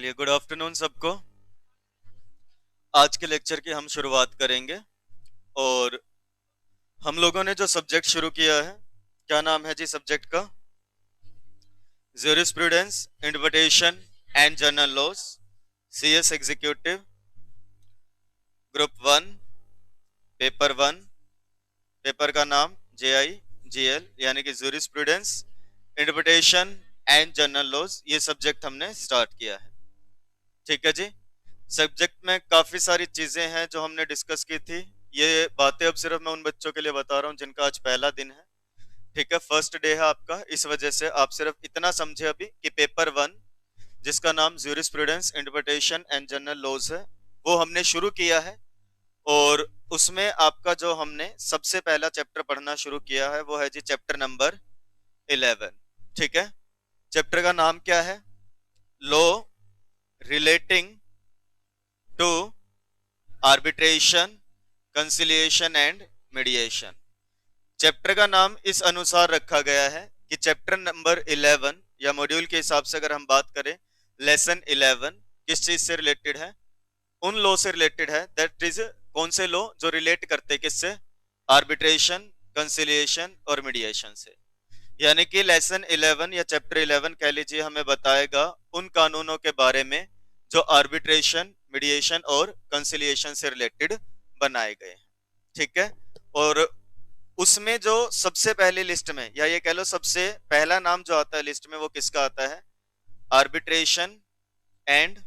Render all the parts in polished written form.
चलिए, good afternoon सबको। आज के लेक्चर की हम शुरुआत करेंगे। और हम लोगों ने जो सब्जेक्ट शुरू किया है, क्या नाम है जी सब्जेक्ट का? Jurisprudence, interpretation and general laws, CS executive, group 1, paper 1। Paper का नाम JIGL यानी कि jurisprudence, interpretation and general laws. ये सब्जेक्ट हमने स्टार्ट किया है, ठीक है जी। सब्जेक्ट में काफी सारी चीजें हैं जो हमने डिस्कस की थी। ये बातें अब सिर्फ मैं उन बच्चों के लिए बता रहा हूँ जिनका आज पहला दिन है, ठीक है, फर्स्ट डे है आपका। इस वजह से आप सिर्फ इतना समझे अभी कि पेपर 1, जिसका नाम jurisprudence, interpretation and general laws है, वो हमने शुरू किया है। और उसमें आपका जो हमने सबसे पहला चैप्टर पढ़ना शुरू किया है वो है जी चैप्टर नंबर 11, ठीक है। चैप्टर का नाम क्या है? Law relating to arbitration, conciliation and mediation. Chapter का नाम इस अनुसार रखा गया है कि चैप्टर नंबर 11 या मॉड्यूल के हिसाब से अगर हम बात करें, लेसन 11 किस चीज से रिलेटेड है? उन लॉ से रिलेटेड है। दैट इज कौन से लॉ जो रिलेट करते किससे? आर्बिट्रेशन, कंसिलिएशन और मीडिएशन से। यानी कि लेसन 11 या चैप्टर 11 कह लीजिए हमें बताएगा उन कानूनों के बारे में जो आर्बिट्रेशन, मीडिएशन और कंसिलिएशन से रिलेटेड बनाए गए हैं, ठीक है। और उसमें जो सबसे पहली लिस्ट में, या ये कह लो सबसे पहला नाम जो आता है लिस्ट में, वो किसका आता है? Arbitration and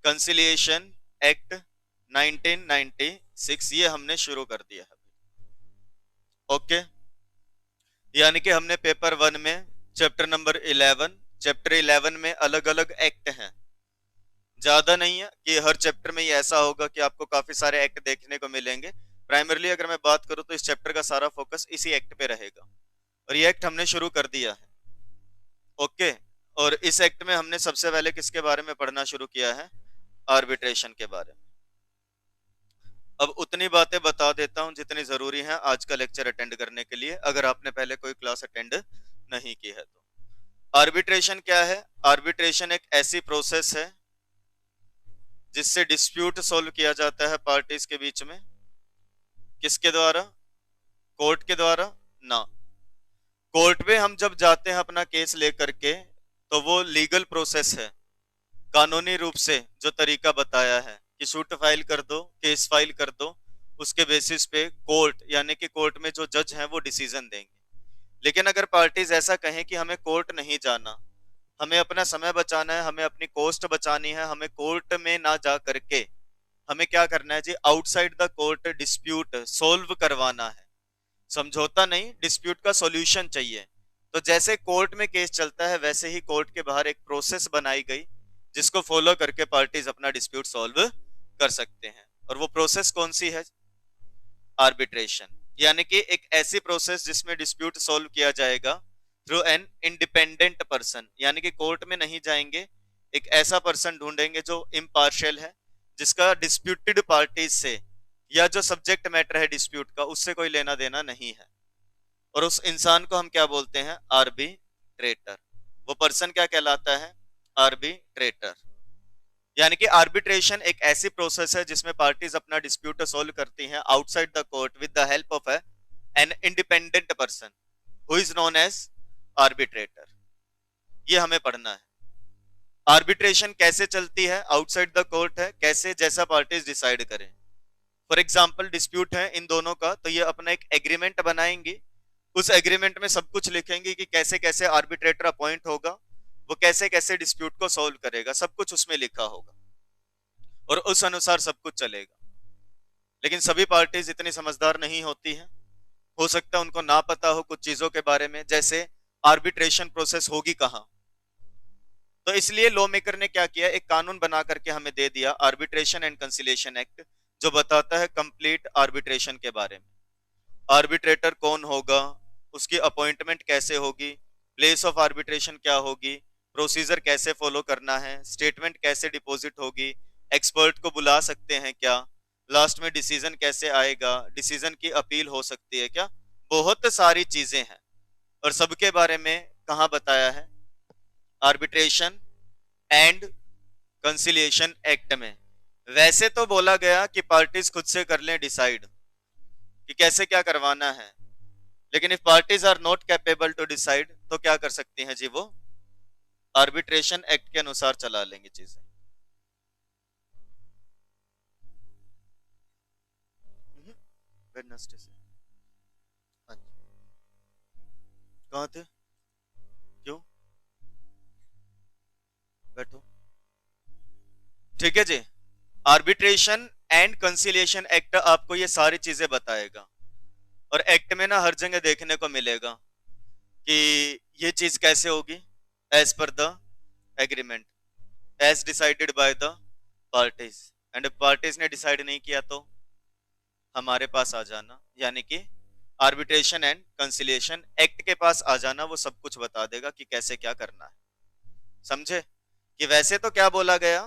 conciliation act 1996। ये हमने शुरू कर दिया है, ओके। यानी कि हमने पेपर 1 में चैप्टर नंबर 11, चैप्टर 11 में अलग अलग एक्ट हैं, ज्यादा नहीं है कि हर चैप्टर में ये ऐसा होगा कि आपको काफी सारे एक्ट देखने को मिलेंगे। प्राइमरली अगर मैं बात करूं तो इस चैप्टर का सारा फोकस इसी एक्ट पे रहेगा, और ये एक्ट हमने शुरू कर दिया है, ओके। और इस एक्ट में हमने सबसे पहले किसके बारे में पढ़ना शुरू किया है? आर्बिट्रेशन के बारे में। अब उतनी बातें बता देता हूं जितनी जरूरी हैं आज का लेक्चर अटेंड करने के लिए, अगर आपने पहले कोई क्लास अटेंड नहीं की है तो। आर्बिट्रेशन क्या है? आर्बिट्रेशन एक ऐसी प्रोसेस है जिससे डिस्प्यूट सॉल्व किया जाता है पार्टीज के बीच में। किसके द्वारा? कोर्ट के द्वारा ना। कोर्ट में हम जब जाते हैं अपना केस लेकर के, तो वो लीगल प्रोसेस है, कानूनी रूप से जो तरीका बताया है कि सूट फाइल कर दो, केस फाइल कर दो, उसके बेसिस पे कोर्ट यानी कि कोर्ट में जो जज हैं वो डिसीजन देंगे। लेकिन अगर पार्टीज ऐसा कहें कि हमें कोर्ट नहीं जाना, हमें अपना समय बचाना है, हमें अपनी कॉस्ट बचानी है, हमें कोर्ट में ना जा करके हमें क्या करना है जी? Outside the court dispute solve करवाना है। समझौता नहीं, डिस्प्यूट का सॉल्यूशन चाहिए। तो जैसे कोर्ट में केस चलता है, वैसे ही कोर्ट के बाहर एक प्रोसेस बनाई गई जिसको फॉलो करके पार्टीज अपना डिस्प्यूट सॉल्व कर सकते हैं। और वो प्रोसेस कौन सी है? आर्बिट्रेशन। यानी कि एक ऐसी प्रोसेस जिसमें डिस्प्यूट सॉल्व किया जाएगा थ्रू एन इंडिपेंडेंट पर्सन, यानी कि कोर्ट में नहीं जाएंगे, एक ऐसा पर्सन ढूंढेंगे जो इम्पार्शियल है, जिसका डिस्प्यूटेड पार्टीज से या जो सब्जेक्ट मैटर है डिस्प्यूट का, उससे कोई लेना देना नहीं है। और उस इंसान को हम क्या बोलते हैं? आर्बिट्रेटर। वो पर्सन क्या कहलाता है? आर्बिट्रेटर। यानी कि आर्बिट्रेशन एक ऐसी प्रोसेस है जिसमें पार्टीज अपना डिस्प्यूट सॉल्व करती हैं outside the court with the help of an independent person who is known as arbitrator. ये हमें पढ़ना है। आर्बिट्रेशन कैसे चलती है? आउटसाइड द कोर्ट है, कैसे? जैसा पार्टीज डिसाइड करें। फॉर एग्जाम्पल डिस्प्यूट है इन दोनों का, तो ये अपना एक एग्रीमेंट बनाएंगे। उस एग्रीमेंट में सब कुछ लिखेंगे कि कैसे कैसे आर्बिट्रेटर अपॉइंट होगा, वो कैसे कैसे डिस्प्यूट को सॉल्व करेगा, सब कुछ उसमें लिखा होगा और उस अनुसार सब कुछ चलेगा। लेकिन सभी पार्टीज इतनी समझदार नहीं होती हैं, हो सकता है उनको ना पता हो कुछ चीजों के बारे में, जैसे आर्बिट्रेशन प्रोसेस होगी कहां। तो इसलिए लॉ मेकर ने क्या किया? एक कानून बना करके हमें दे दिया, आर्बिट्रेशन एंड कंसिलिएशन एक्ट, जो बताता है कंप्लीट आर्बिट्रेशन के बारे में। आर्बिट्रेटर कौन होगा, उसकी अपॉइंटमेंट कैसे होगी, प्लेस ऑफ आर्बिट्रेशन क्या होगी, प्रोसीजर कैसे फॉलो करना है, स्टेटमेंट कैसे डिपॉजिट होगी, एक्सपर्ट को बुला सकते हैं क्या, लास्ट में डिसीजन कैसे आएगा, डिसीजन की अपील हो सकती है क्या, बहुत सारी चीजें हैं। और सबके बारे में कहाँ बताया है? आर्बिट्रेशन एंड कंसिलिएशन एक्ट में। वैसे तो बोला गया कि पार्टीज खुद से कर लें डिसाइड कि कैसे क्या करवाना है, लेकिन if parties are not capable to decide तो क्या कर सकती हैं जी, वो आर्बिट्रेशन एक्ट के अनुसार चला लेंगे चीजें। वेडनेसडे से कहाँ थे, क्यों, बैठो, ठीक है जी। आर्बिट्रेशन एंड कंसिलिएशन एक्ट आपको ये सारी चीजें बताएगा, और एक्ट में ना हर जगह देखने को मिलेगा कि ये चीज कैसे होगी, as per the agreement, as decided by the parties, and parties ने डिसाइड नहीं किया तो हमारे पास आ जाना, यानी कि आर्बिट्रेशन एंड कंसिलिएशन एक्ट के पास आ जाना, वो सब कुछ बता देगा कि कैसे क्या करना है। समझे कि वैसे तो क्या बोला गया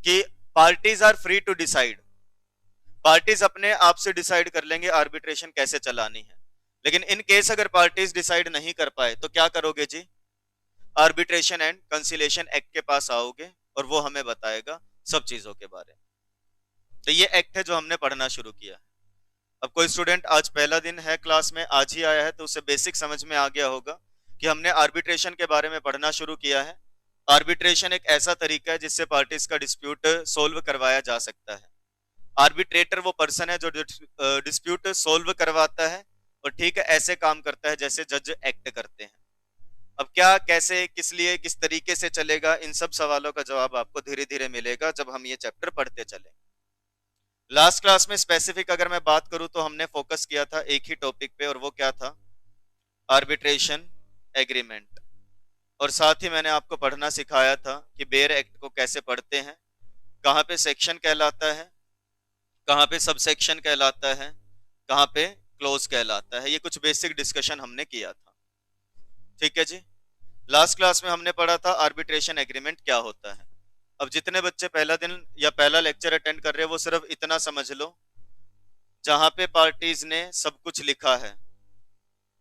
कि parties are free to decide, parties अपने आप से डिसाइड कर लेंगे आर्बिट्रेशन कैसे चलानी है, लेकिन इन केस अगर पार्टीज डिसाइड नहीं कर पाए तो क्या करोगे जी, आर्बिट्रेशन एंड कंसिलिएशन एक्ट के पास आओगे और वो हमें बताएगा सब चीजों के बारे में। तो ये एक्ट है जो हमने पढ़ना शुरू किया है। अब कोई स्टूडेंट आज पहला दिन है क्लास में, आज ही आया है, तो उसे बेसिक समझ में आ गया होगा कि हमने आर्बिट्रेशन के बारे में पढ़ना शुरू किया है। आर्बिट्रेशन एक ऐसा तरीका है जिससे पार्टीज का डिस्प्यूट सोल्व करवाया जा सकता है। आर्बिट्रेटर वो पर्सन है जो डिस्प्यूट सोल्व करवाता है, और ठीक है ऐसे काम करता है जैसे जज एक्ट करते हैं। अब क्या, कैसे, किस लिए, किस तरीके से चलेगा, इन सब सवालों का जवाब आपको धीरे धीरे मिलेगा जब हम ये चैप्टर पढ़ते चलेंगे। लास्ट क्लास में स्पेसिफिक अगर मैं बात करूं तो हमने फोकस किया था एक ही टॉपिक पे, और वो क्या था, आर्बिट्रेशन एग्रीमेंट। और साथ ही मैंने आपको पढ़ना सिखाया था कि बेयर एक्ट को कैसे पढ़ते हैं, कहाँ पे सेक्शन कहलाता है, कहाँ पे सबसेक्शन कहलाता है, कहाँ पे क्लोज कहलाता है, ये कुछ बेसिक डिस्कशन हमने किया था। ठीक है जी। लास्ट क्लास में हमने पढ़ा था आर्बिट्रेशन एग्रीमेंट क्या होता है। अब जितने बच्चे पहला दिन या पहला लेक्चर अटेंड कर रहे हैं वो सिर्फ इतना समझ लो, जहां पे पार्टीज ने सब कुछ लिखा है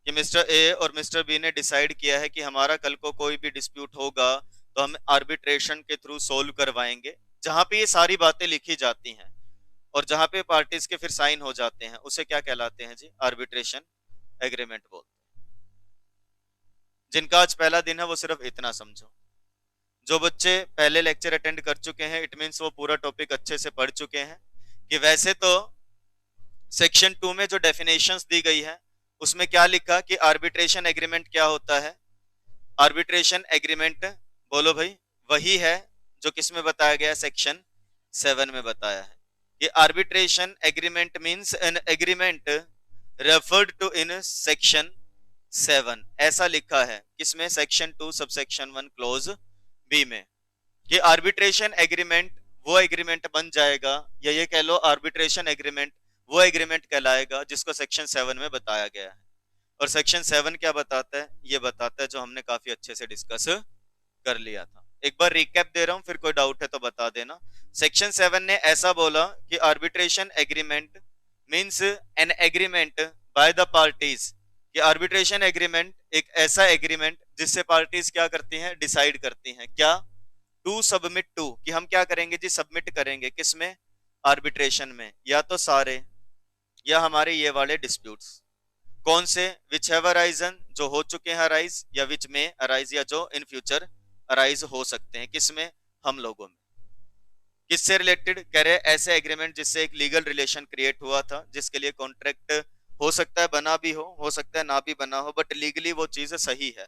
कि मिस्टर ए और मिस्टर बी ने डिसाइड किया है कि हमारा कल को कोई भी डिस्प्यूट होगा तो हम आर्बिट्रेशन के थ्रू सोल्व करवाएंगे, जहां पे ये सारी बातें लिखी जाती हैं और जहां पे पार्टीज के फिर साइन हो जाते हैं उसे क्या कहलाते हैं जी, आर्बिट्रेशन एग्रीमेंट बोलते हैं। जिनका आज पहला दिन है वो सिर्फ इतना समझो। जो बच्चे पहले लेक्चर अटेंड कर चुके हैं इट मींस वो पूरा टॉपिक अच्छे से पढ़ चुके हैं कि वैसे तो सेक्शन 2 में जो डेफिनेशंस दी गई है उसमें क्या लिखा कि आर्बिट्रेशन एग्रीमेंट क्या होता है। आर्बिट्रेशन एग्रीमेंट बोलो भाई वही है जो किसमें बताया गया, सेक्शन 7 में बताया है कि arbitration agreement means an agreement referred to in section 7, ऐसा लिखा है किसमें, सेक्शन 2 सबसेक्शन 1 क्लोज बी में, कि आर्बिट्रेशन एग्रीमेंट वो एग्रीमेंट बन जाएगा, या ये कह लो आर्बिट्रेशन एग्रीमेंट वो एग्रीमेंट कहलाएगा जिसको सेक्शन 7 में बताया गया है। और सेक्शन 7 क्या बताता है, ये बताता है जो हमने काफी अच्छे से डिस्कस कर लिया था। एक बार रिकैप दे रहा हूं, फिर कोई डाउट है तो बता देना। सेक्शन 7 ने ऐसा बोला कि arbitration agreement means an agreement bye the parties, कि आर्बिट्रेशन एग्रीमेंट एक ऐसा एग्रीमेंट जिससे पार्टीज क्या करती हैं, डिसाइड करती हैं क्या, टू सबमिट टू, कि हम क्या करेंगे जी, सबमिट करेंगे किसमें, आर्बिट्रेशन में, या तो सारे या हमारे ये वाले डिस्प्यूट्स, कौन से, विच हैव अराइजन, जो हो चुके हैं अराइज, या विच में अराइज, या जो इन फ्यूचर अराइज हो सकते हैं, किसमें, हम लोगों में। किससे रिलेटेड कह रहे, ऐसे एग्रीमेंट जिससे एक लीगल रिलेशन क्रिएट हुआ था, जिसके लिए कॉन्ट्रैक्ट हो सकता है बना भी हो सकता है ना भी बना हो, बट लीगली वो चीज सही है।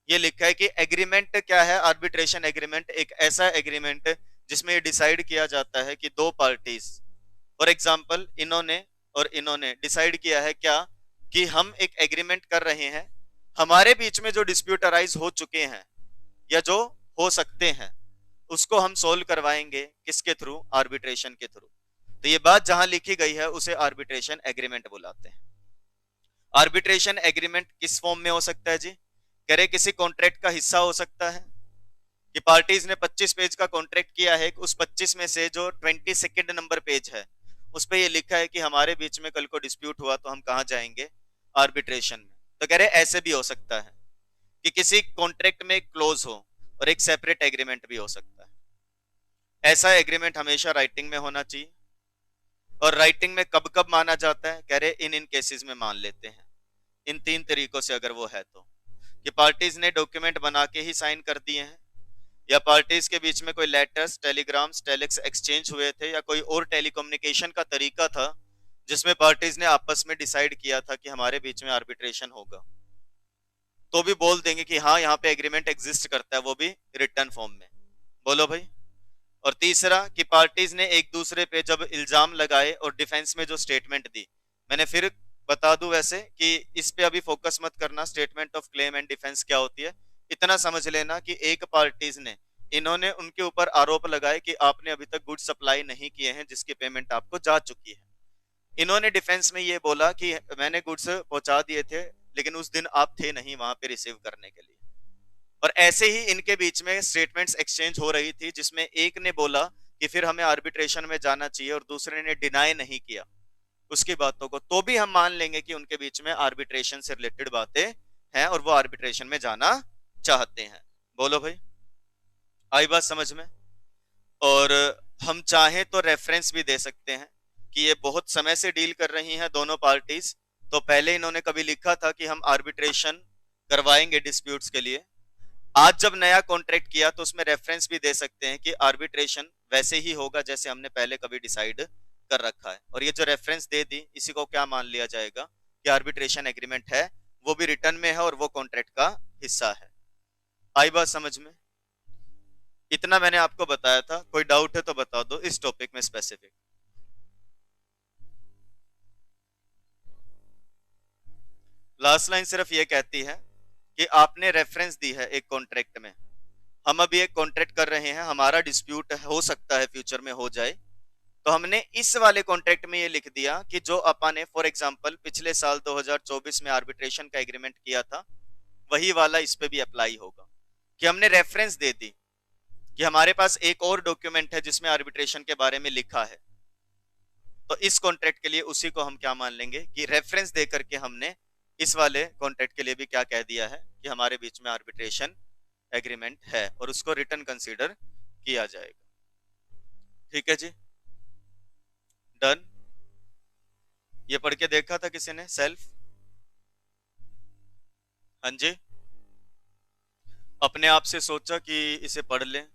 ये लिखा है कि एग्रीमेंट क्या है, आर्बिट्रेशन एग्रीमेंट एक ऐसा एग्रीमेंट जिसमें ये डिसाइड किया जाता है कि दो पार्टीज, फॉर एग्जांपल इन्होंने और इन्होंने डिसाइड किया है क्या, कि हम एक एग्रीमेंट कर रहे हैं, हमारे बीच में जो डिस्प्यूट अराइज हो चुके हैं या जो हो सकते हैं उसको हम सोल्व करवाएंगे किसके थ्रू, आर्बिट्रेशन के थ्रू। तो ये बात जहां लिखी गई है उसे आर्बिट्रेशन एग्रीमेंट बुलाते हैं। आर्बिट्रेशन एग्रीमेंट किस फॉर्म में हो सकता है जी, कह रहे किसी कॉन्ट्रैक्ट का हिस्सा हो सकता है कि पार्टीज ने 25 पेज का कॉन्ट्रैक्ट किया है, उस 25 में से जो 22nd नंबर पेज है उस पे ये लिखा है कि हमारे बीच में कल को डिस्प्यूट हुआ तो हम कहां जाएंगे, आर्बिट्रेशन में। तो कह रहे ऐसे भी हो सकता है कि किसी कॉन्ट्रैक्ट में एक क्लोज हो और एक सेपरेट एग्रीमेंट भी हो सकता है। ऐसा एग्रीमेंट हमेशा राइटिंग में होना चाहिए। और राइटिंग में कब कब माना जाता है, कह रहे इन केसेस में मान लेते हैं, इन 3 तरीकों से अगर वो है तो, कि पार्टीज ने डॉक्यूमेंट बना के ही साइन कर दिए हैं, या पार्टीज के बीच में कोई लेटर्स, टेलीग्राम्स, टेलेक्स एक्सचेंज हुए थे, या कोई और टेलीकम्युनिकेशन का तरीका था जिसमें पार्टीज ने आपस में डिसाइड किया था कि हमारे बीच में आर्बिट्रेशन होगा, तो भी बोल देंगे कि हाँ यहाँ पे एग्रीमेंट एग्जिस्ट करता है, वो भी रिटर्न फॉर्म में। बोलो भाई। और तीसरा कि पार्टीज ने एक दूसरे पे जब इल्जाम लगाए और डिफेंस में जो स्टेटमेंट दी, मैंने फिर बता दूं वैसे कि इस पे अभी फोकस मत करना, statement of claim and defence क्या होती है, इतना समझ लेना कि एक पार्टीज ने, इन्होंने उनके ऊपर आरोप लगाए कि आपने अभी तक गुड्स सप्लाई नहीं किए हैं जिसकी पेमेंट आपको जा चुकी है। इन्होंने डिफेंस में ये बोला कि मैंने गुड्स पहुंचा दिए थे लेकिन उस दिन आप थे नहीं वहां पे रिसीव करने के लिए। और ऐसे ही इनके बीच में स्टेटमेंट्स एक्सचेंज हो रही थी जिसमें एक ने बोला कि फिर हमें आर्बिट्रेशन में जाना चाहिए और दूसरे ने डिनाई नहीं किया उसकी बातों को, तो भी हम मान लेंगे कि उनके बीच में आर्बिट्रेशन से रिलेटेड बातें हैं और वो आर्बिट्रेशन में जाना चाहते हैं। बोलो भाई, आई बात समझ में। और हम चाहें तो रेफरेंस भी दे सकते हैं कि ये बहुत समय से डील कर रही हैं दोनों पार्टीज, तो पहले इन्होंने कभी लिखा था कि हम आर्बिट्रेशन करवाएंगे डिस्प्यूट्स के लिए, आज जब नया कॉन्ट्रैक्ट किया तो उसमें रेफरेंस भी दे सकते हैं कि आर्बिट्रेशन वैसे ही होगा जैसे हमने पहले कभी डिसाइड कर रखा है। और ये जो रेफरेंस दे दी इसी को क्या मान लिया जाएगा कि आर्बिट्रेशन एग्रीमेंट है, वो भी रिटर्न में है और वो कॉन्ट्रैक्ट का हिस्सा है। आई बात समझ में। इतना मैंने आपको बताया था, कोई डाउट है तो बता दो इस टॉपिक में स्पेसिफिक। लास्ट लाइन सिर्फ ये कहती है कि आपने रेफरेंस दी है एक कॉन्ट्रैक्ट में, हम अभी एक कॉन्ट्रैक्ट कर रहे हैं, हमारा डिस्प्यूट हो सकता है फ्यूचर में हो जाए, तो हमने इस वाले कॉन्ट्रैक्ट में ये लिख दिया कि जो अपन ने फॉर एग्जांपल पिछले साल 2024 में आर्बिट्रेशन का एग्रीमेंट किया था वही वाला इस पे भी अप्लाई होगा, कि हमने रेफरेंस दे दी कि हमारे पास एक और डॉक्यूमेंट है जिसमें आर्बिट्रेशन के बारे में लिखा है, तो इस कॉन्ट्रैक्ट के लिए उसी को हम क्या मान लेंगे कि रेफरेंस दे करके हमने इस वाले कॉन्ट्रैक्ट के लिए भी क्या कह दिया है कि हमारे बीच में आर्बिट्रेशन एग्रीमेंट है और उसको रिटर्न कंसीडर किया जाएगा। ठीक है जी, डन। ये पढ़ के देखा था किसी ने सेल्फ? हाँ जी, अपने आप से सोचा कि इसे पढ़ लें,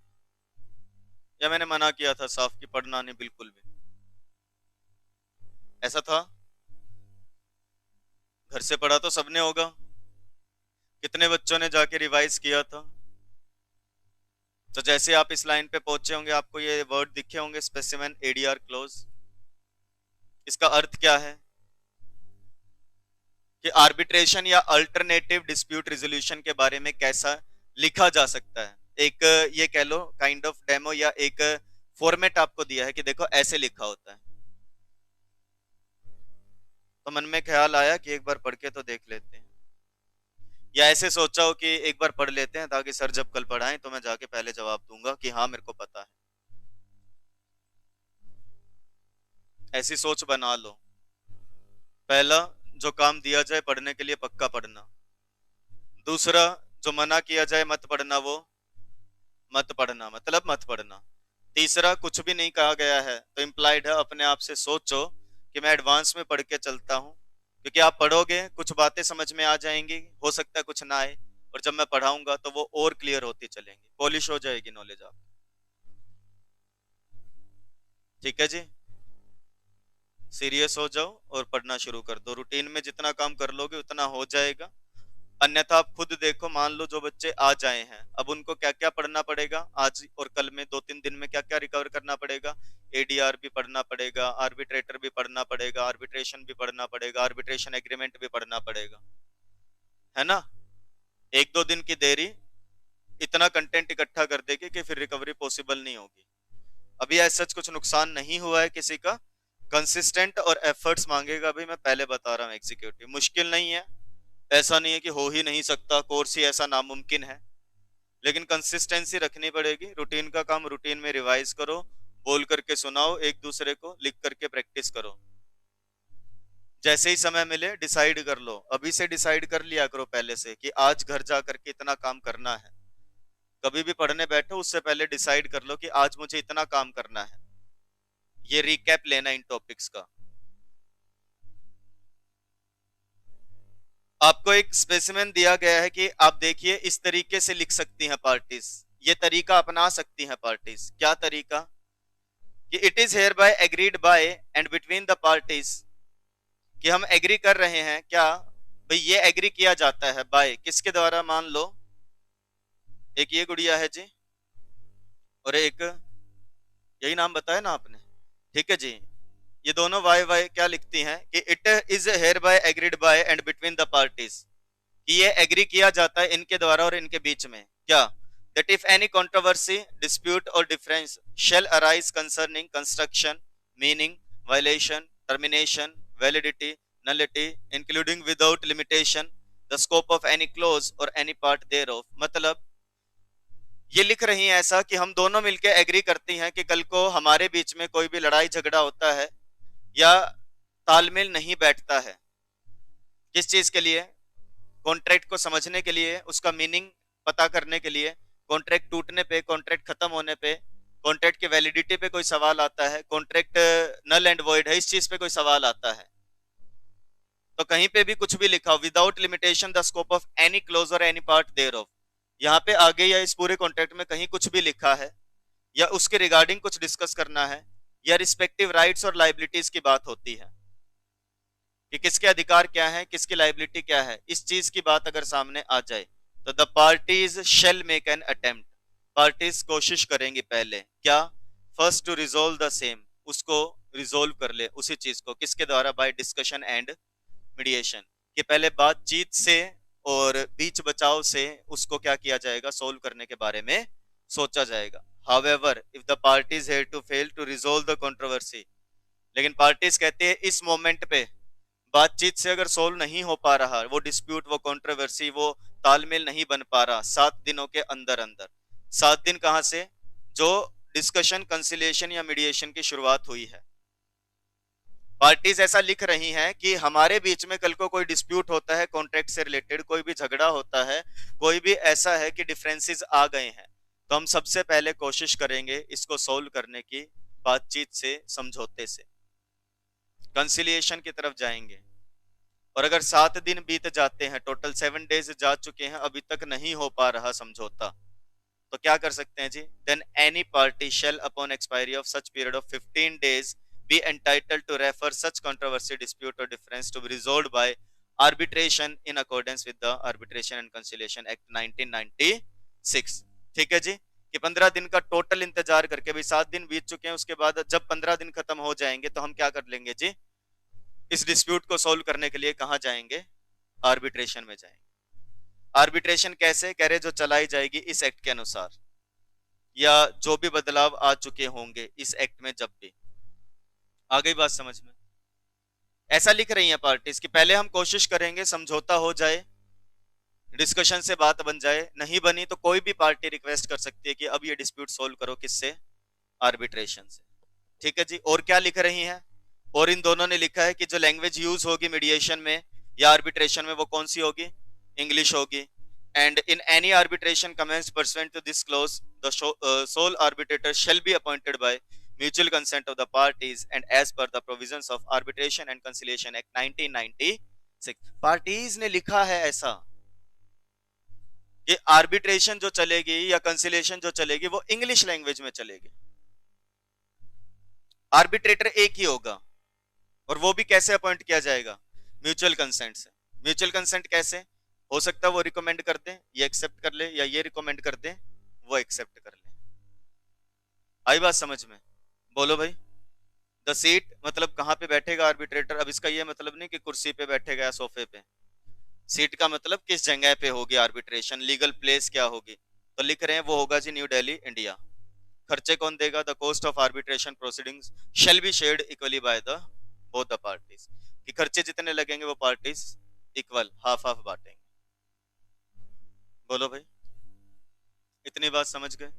या मैंने मना किया था साफ कि पढ़ना नहीं बिल्कुल भी? ऐसा था? घर से पढ़ा तो सबने होगा, कितने बच्चों ने जाके रिवाइज किया था? तो जैसे आप इस लाइन पे पहुंचे होंगे आपको ये वर्ड दिखे होंगे, स्पेसिमेन एडीआर क्लोज। इसका अर्थ क्या है कि आर्बिट्रेशन या अल्टरनेटिव डिस्प्यूट रिजोल्यूशन के बारे में कैसा लिखा जा सकता है। एक ये कह लो काइंड ऑफ डेमो या एक फॉर्मेट आपको दिया है कि देखो ऐसे लिखा होता है, तो मन में ख्याल आया कि एक बार पढ़ के तो देख लेते हैं, या ऐसे सोचा हो कि एक बार पढ़ लेते हैं ताकि सर जब कल पढ़ाएं तो मैं जाके पहले जवाब दूंगा कि हाँ मेरे को पता है। ऐसी सोच बना लो। पहला, जो काम दिया जाए पढ़ने के लिए पक्का पढ़ना। दूसरा, जो मना किया जाए मत पढ़ना वो मत पढ़ना, मतलब मत पढ़ना। तीसरा, कुछ भी नहीं कहा गया है तो इम्प्लाइड है अपने आप से सोचो कि मैं एडवांस में पढ़ के चलता हूँ, क्योंकि आप पढ़ोगे कुछ बातें समझ में आ जाएंगी, हो सकता है कुछ ना आए, और जब मैं पढ़ाऊंगा तो वो और क्लियर होती चलेंगी, पॉलिश हो जाएगी नॉलेज आप। ठीक है जी, सीरियस हो जाओ और पढ़ना शुरू कर दो। रूटीन में जितना काम कर लोगे उतना हो जाएगा। अन्यथा आप खुद देखो, मान लो जो बच्चे आ जाए हैं अब उनको क्या क्या पढ़ना पड़ेगा, आज और कल में 2-3 दिन में क्या क्या रिकवर करना पड़ेगा। एडीआर भी पढ़ना पड़ेगा, आर्बिट्रेटर भी पढ़ना पड़ेगा, आर्बिट्रेशन भी पढ़ना पड़ेगा, आर्बिट्रेशन एग्रीमेंट भी पढ़ना पड़ेगा, है ना। 1-2 दिन की देरी इतना कंटेंट इकट्ठा कर देगी कि फिर रिकवरी पॉसिबल नहीं होगी। अभी ऐसा कुछ नुकसान नहीं हुआ है किसी का, कंसिस्टेंट और एफर्ट्स मांगेगा। भाई मैं पहले बता रहा हूँ एग्जीक्यूटिव मुश्किल नहीं है, ऐसा नहीं है कि हो ही नहीं सकता, कोर्स ही ऐसा नामुमकिन है, लेकिन कंसिस्टेंसी रखनी पड़ेगी। रूटीन का काम रूटीन में रिवाइज करो, बोल करके सुनाओ एक दूसरे को, लिख करके प्रैक्टिस करो। जैसे ही समय मिले डिसाइड कर लो, अभी से डिसाइड कर लिया करो पहले से कि आज घर जा करके इतना काम करना है, कभी भी पढ़ने बैठो उससे पहले डिसाइड कर लो कि आज मुझे इतना काम करना है, ये रिकैप लेना इन टॉपिक्स का। आपको एक स्पेसिमेन दिया गया है कि आप देखिए इस तरीके से लिख सकती हैं पार्टीज, ये तरीका अपना सकती हैं पार्टीज। क्या तरीका? कि it is hereby agreed by and between the parties, कि हम एग्री कर रहे हैं क्या भाई, ये एग्री किया जाता है बाय किसके द्वारा? मान लो एक ये गुड़िया है जी, और एक यही नाम बताया ना आपने, ठीक है जी। ये दोनों वाई वाई क्या लिखती हैं कि it is hereby agreed by and between the parties, कि ये एग्री किया जाता है इनके द्वारा और इनके बीच में। क्या? that if any controversy, dispute or difference shall arise concerning construction, meaning, violation, termination, validity, nullity, including without limitation, the scope of any clause or any part thereof। मतलब ये लिख रही हैं ऐसा कि हम दोनों मिलकर एग्री करती हैं कि कल को हमारे बीच में कोई भी लड़ाई झगड़ा होता है या तालमेल नहीं बैठता है, किस चीज के लिए? कॉन्ट्रैक्ट को समझने के लिए, उसका मीनिंग पता करने के लिए, कॉन्ट्रैक्ट टूटने पे, कॉन्ट्रैक्ट खत्म होने पे, कॉन्ट्रैक्ट की वैलिडिटी पे कोई सवाल आता है, कॉन्ट्रैक्ट नल एंड वॉइड है, इस चीज पे कोई सवाल आता है, तो कहीं पे भी कुछ भी लिखा हो, without limitation the scope of any close और एनी पार्ट देयर ऑफ, यहाँ पे आगे या इस पूरे कॉन्ट्रैक्ट में कहीं कुछ भी लिखा है या उसके रिगार्डिंग कुछ डिस्कस करना है या रिस्पेक्टिव राइट्स और लाइबिलिटीज की बात होती है कि किसके अधिकार क्या है, किसकी लाइबिलिटी क्या है, इस चीज की बात अगर सामने आ जाए तो the parties shall make an attempt, parties कोशिश करेंगी पहले क्या? First to resolve the same, उसको रिजोल्व कर ले उसी चीज को, किसके द्वारा? बाय डिस्कशन एंड मीडिएशन, कि पहले बातचीत से और बीच बचाव से उसको क्या किया जाएगा? सोल्व करने के बारे में सोचा जाएगा। However, if the parties here to fail to resolve the controversy, लेकिन पार्टीज कहते हैं इस मोमेंट पे बातचीत से अगर सोल्व नहीं हो पा रहा वो डिस्प्यूट, वो कंट्रोवर्सी, वो तालमेल नहीं बन पा रहा 7 दिनों के अंदर अंदर, 7 दिन कहां से? जो डिस्कशन, कंसिलिएशन या मीडिएशन की शुरुआत हुई है। पार्टीज ऐसा लिख रही हैं कि हमारे बीच में कल को कोई डिस्प्यूट होता है कॉन्ट्रैक्ट से रिलेटेड, कोई भी झगड़ा होता है, कोई भी ऐसा है कि डिफरेंसेस आ गए हैं, तो हम सबसे पहले कोशिश करेंगे इसको सोल्व करने की बातचीत से, समझौते से, कंसिलिएशन की तरफ जाएंगे। और अगर 7 दिन बीत जाते हैं, टोटल 7 डेज जा चुके हैं, अभी तक नहीं हो पा रहा समझौता, तो क्या कर सकते हैं जी? Then any party shall upon expiry of such period of 15 days be entitled to refer such controversy, dispute और difference to be resolved by arbitration in accordance with the arbitration and conciliation act 1996। ठीक है जी, कि 15 दिन का total इंतजार करके, भाई 7 दिन बीत चुके हैं, उसके बाद जब 15 दिन खत्म हो जाएंगे तो हम क्या कर लेंगे जी? इस डिस्प्यूट को सॉल्व करने के लिए कहां जाएंगे? आर्बिट्रेशन में जाएंगे। आर्बिट्रेशन कैसे? कह रहे जो चलाई जाएगी इस एक्ट के अनुसार, या जो भी बदलाव आ चुके होंगे इस एक्ट में, जब भी। आ गई बात समझ में? ऐसा लिख रही हैं पार्टीज कि पहले हम कोशिश करेंगे समझौता हो जाए, डिस्कशन से बात बन जाए, नहीं बनी तो कोई भी पार्टी रिक्वेस्ट कर सकती है कि अब ये डिस्प्यूट सोल्व करो, किससे? आर्बिट्रेशन से। ठीक है जी। और क्या लिख रही हैं? और इन दोनों ने लिखा है कि जो लैंग्वेज यूज होगी मीडिएशन में या आर्बिट्रेशन में वो कौन सी होगी? इंग्लिश होगी। And in any arbitration commenced pursuant to this clause the sole arbitrator shall be appointed by mutual consent of the parties and as per the provisions of Arbitration and Conciliation Act 1996। Parties ने लिखा है ऐसा कि arbitration जो चलेगी या conciliation जो चलेगी वो इंग्लिश लैंग्वेज में चलेगी, आर्बिट्रेटर एक ही होगा, और वो भी कैसे अपॉइंट किया जाएगा? म्यूचुअल कंसेंट से। म्यूचुअल कंसेंट कैसे हो सकता है? वो रिकमेंड कर दे, ये एक्सेप्ट कर ले, या ये रिकमेंड कर दे, वो एक्सेप्ट कर ले। आई बात समझ में? बोलो भाई। द सीट मतलब कहां पे बैठेगा आर्बिट्रेटर? अब इसका ये मतलब नहीं कि कुर्सी पे बैठेगा या सोफे पे, सीट का मतलब किस जगह पे होगी आर्बिट्रेशन, लीगल प्लेस क्या होगी, तो लिख रहे हैं वो होगा जी न्यू दिल्ली, इंडिया। खर्चे कौन देगा? The cost of arbitration proceedings shall be shared equally by the both the parties, कि खर्चे जितने लगेंगे वो पार्टीज इक्वल, हाफ हाफ बांटेंगे। बोलो भाई, इतनी बात समझ गए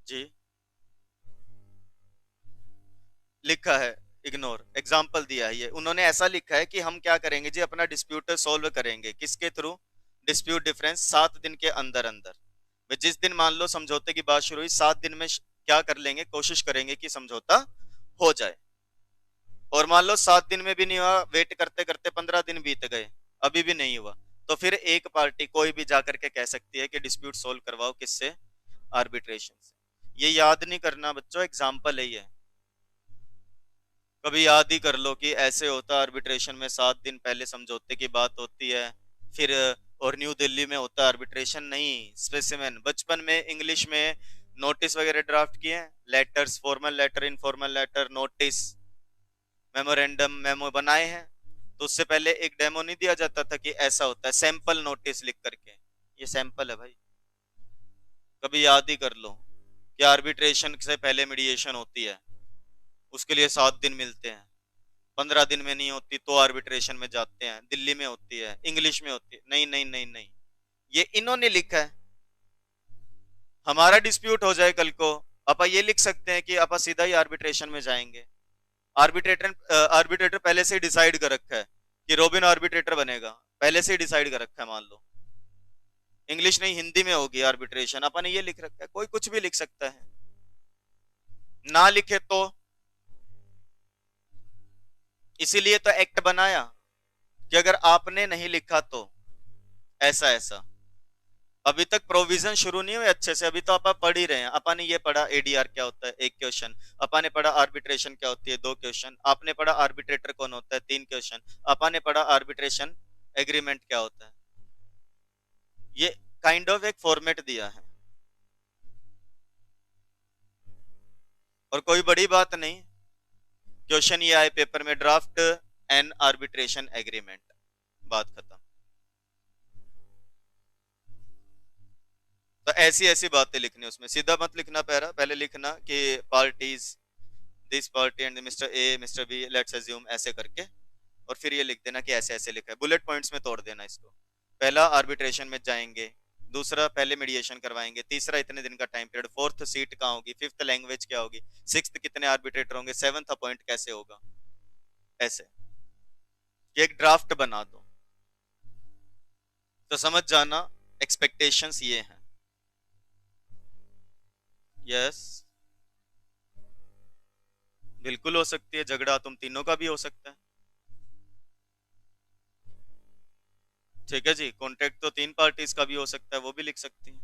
जी? लिखा है इग्नोर, एग्जाम्पल दिया है ये उन्होंने, ऐसा लिखा है कि हम क्या करेंगे जी? अपना डिस्प्यूट सोल्व करेंगे किसके थ्रू? डिस्प्यूट डिफरेंस 7 दिन के अंदर अंदर। जिस दिन मान लो समझौते की बात शुरू हुई, 7 दिन में क्या कर लेंगे, कोशिश करेंगे कि समझौता हो जाए। और मान लो 7 दिन में भी नहीं हुआ, वेट करते करते 15 दिन बीत गए, अभी भी नहीं हुआ, तो फिर एक पार्टी कोई भी जाकर के कह सकती है कि डिस्प्यूट सोल्व करवाओ, किससे, आर्बिट्रेशन से। ये याद नहीं करना बच्चों, एग्जाम्पल है ये, कभी याद ही कर लो कि ऐसे होता है आर्बिट्रेशन में, 7 दिन पहले समझौते की बात होती है, फिर और न्यू दिल्ली में होता है आर्बिट्रेशन। नहीं, स्पेसिमेन बचपन में इंग्लिश में नोटिस वगैरह ड्राफ्ट किए हैं, letters, formal letter, informal letter, notice, memorandum, memo बनाए हैं, तो उससे पहले एक डेमो नहीं दिया जाता था कि ऐसा होता है, सैंपल नोटिस लिख करके, ये सैंपल है भाई, कभी याद ही कर लो कि आर्बिट्रेशन से पहले मीडिएशन होती है, उसके लिए 7 दिन मिलते हैं, 15 दिन में नहीं होती तो आर्बिट्रेशन में जाते हैं, दिल्ली में होती है, इंग्लिश में होती है, नहीं नहीं नहीं नहीं, ये इन्होंने लिखा है। हमारा डिस्प्यूट हो जाए कल को, अपन ये लिख सकते हैं कि अपन सीधा ही आर्बिट्रेशन में जाएंगे, आर्बिट्रेटर पहले से ही डिसाइड कर रखा है कि रॉबिन आर्बिट्रेटर बनेगा, पहले से ही डिसाइड कर रखा है, मान लो इंग्लिश नहीं हिंदी में होगी आर्बिट्रेशन, अपन ने ये लिख रखा है, कोई कुछ भी लिख सकता है, ना लिखे तो, इसीलिए तो एक्ट बनाया कि अगर आपने नहीं लिखा तो ऐसा ऐसा। अभी तक प्रोविजन शुरू नहीं हुए अच्छे से, अभी तो आप पढ़ ही रहे हैं। अपन ने ये पढ़ा एडीआर क्या होता है, 1 क्वेश्चन, अपन ने पढ़ा आर्बिट्रेशन क्या होती है, 2 क्वेश्चन, आपने पढ़ा आर्बिट्रेटर कौन होता है, 3 क्वेश्चन, अपन ने पढ़ा आर्बिट्रेशन एग्रीमेंट क्या होता है। ये काइंड ऑफ एक फॉर्मेट दिया है, और कोई बड़ी बात नहीं, क्वेश्चन ये आए पेपर में, ड्राफ्ट एन आर्बिट्रेशन एग्रीमेंट, बात खत्म। तो ऐसी ऐसी बातें लिखनी, उसमें सीधा मत लिखना पैरा, पहले लिखना कि parties, this party and mister A mister B let's assume, ऐसे करके, और फिर ये लिख देना कि ऐसे ऐसे लिखा है, बुलेट पॉइंट्स में तोड़ देना इसको। पहला आर्बिट्रेशन में जाएंगे, दूसरा पहले मीडिएशन करवाएंगे, तीसरा इतने दिन का टाइम पीरियड, फोर्थ सीट कहाँ होगी, फिफ्थ लैंग्वेज क्या होगी, सिक्स्थ कितने आर्बिट्रेटर होंगे, सेवंथ अपॉइंट कैसे होगा, ऐसे एक ड्राफ्ट बना दो। तो समझ जाना एक्सपेक्टेशंस ये हैं। यस, बिल्कुल हो सकती है, झगड़ा तुम तीनों का भी हो सकता है, ठीक है जी, कॉन्ट्रैक्ट तो 3 पार्टीज का भी हो सकता है, वो भी लिख सकती है।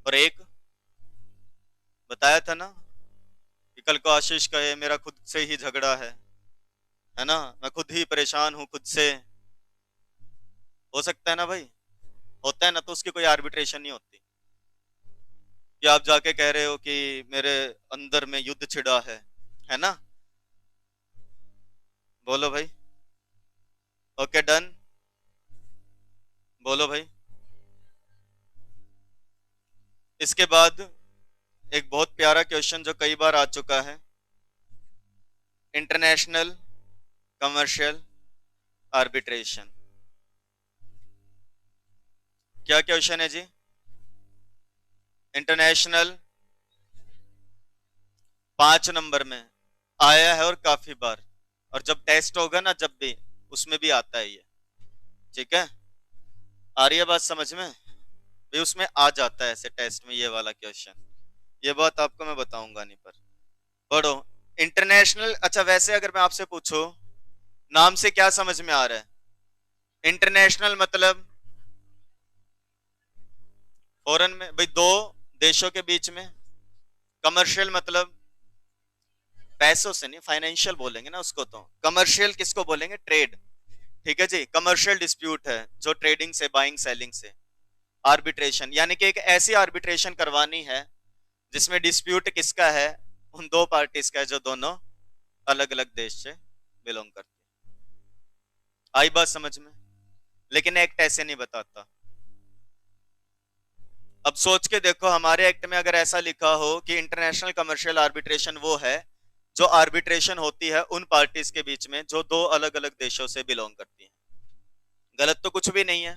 और एक बताया था ना कि कल को आशीष कहे मेरा खुद से ही झगड़ा है ना, मैं खुद ही परेशान हूं खुद से, हो सकता है ना भाई, होता है ना, तो उसकी कोई आर्बिट्रेशन नहीं होती कि आप जाके कह रहे हो कि मेरे अंदर में युद्ध छिड़ा है ना, बोलो भाई, ओके डन, बोलो भाई। इसके बाद एक बहुत प्यारा क्वेश्चन जो कई बार आ चुका है, इंटरनेशनल कमर्शियल आर्बिट्रेशन, क्या क्वेश्चन है जी, इंटरनेशनल 5 नंबर में आया है और काफी बार, और जब टेस्ट होगा ना, जब भी उसमें भी आता है ये, ठीक है, आ रही है बात समझ में भी, उसमें आ जाता है ऐसे टेस्ट में ये वाला क्वेश्चन, ये बात आपको मैं बताऊंगा नहीं, पर पढ़ो इंटरनेशनल। अच्छा वैसे अगर मैं आपसे पूछूं, नाम से क्या समझ में आ रहा है, इंटरनेशनल मतलब फॉरेन में, भाई दो देशों के बीच में, कमर्शियल मतलब पैसों से नहीं, फाइनेंशियल बोलेंगे ना उसको, तो कमर्शियल किसको बोलेंगे, ट्रेड, ठीक है जी, कमर्शियल डिस्प्यूट है जो ट्रेडिंग से, बाइंग सेलिंग से, आर्बिट्रेशन यानी कि एक ऐसी आर्बिट्रेशन करवानी है जिसमें डिस्प्यूट किसका है, उन 2 पार्टीज का है जो दोनों अलग अलग देश से बिलोंग करती है। आई बात समझ में, लेकिन एक्ट ऐसे नहीं बताता। अब सोच के देखो, हमारे एक्ट में अगर ऐसा लिखा हो कि इंटरनेशनल कमर्शियल आर्बिट्रेशन वो है जो आर्बिट्रेशन होती है उन पार्टीज के बीच में जो 2 अलग अलग देशों से बिलोंग करती हैं, गलत तो कुछ भी नहीं है,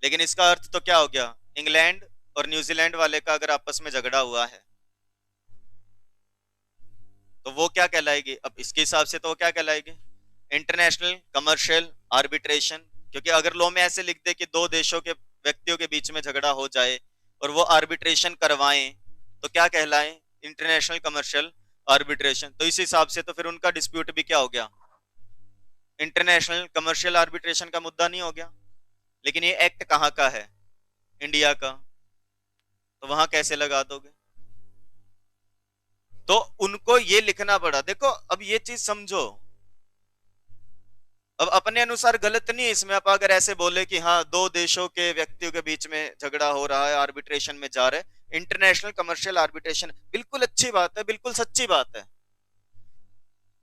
लेकिन इसका अर्थ तो क्या हो गया, इंग्लैंड और न्यूजीलैंड वाले का अगर आपस में झगड़ा हुआ है तो वो क्या कहलाएगी, अब इसके हिसाब से तो वो क्या कहलाएगी, इंटरनेशनल कमर्शियल आर्बिट्रेशन, क्योंकि अगर लॉ में ऐसे लिख दे कि 2 देशों के व्यक्तियों के बीच में झगड़ा हो जाए और वो आर्बिट्रेशन करवाएं तो क्या कहलाए? International commercial arbitration. तो इस हिसाब से तो फिर उनका डिस्प्यूट भी क्या हो गया? इंटरनेशनल कमर्शियल आर्बिट्रेशन का मुद्दा नहीं हो गया। लेकिन ये एक्ट कहाँ का है? इंडिया का। तो वहां कैसे लगा दोगे? तो उनको ये लिखना पड़ा। देखो अब ये चीज समझो, अब अपने अनुसार गलत नहीं है इसमें। आप अगर ऐसे बोले कि हाँ दो देशों के व्यक्तियों के बीच में झगड़ा हो रहा है, आर्बिट्रेशन में जा रहे, इंटरनेशनल कमर्शियल आर्बिट्रेशन, बिल्कुल अच्छी बात है, बिल्कुल सच्ची बात है।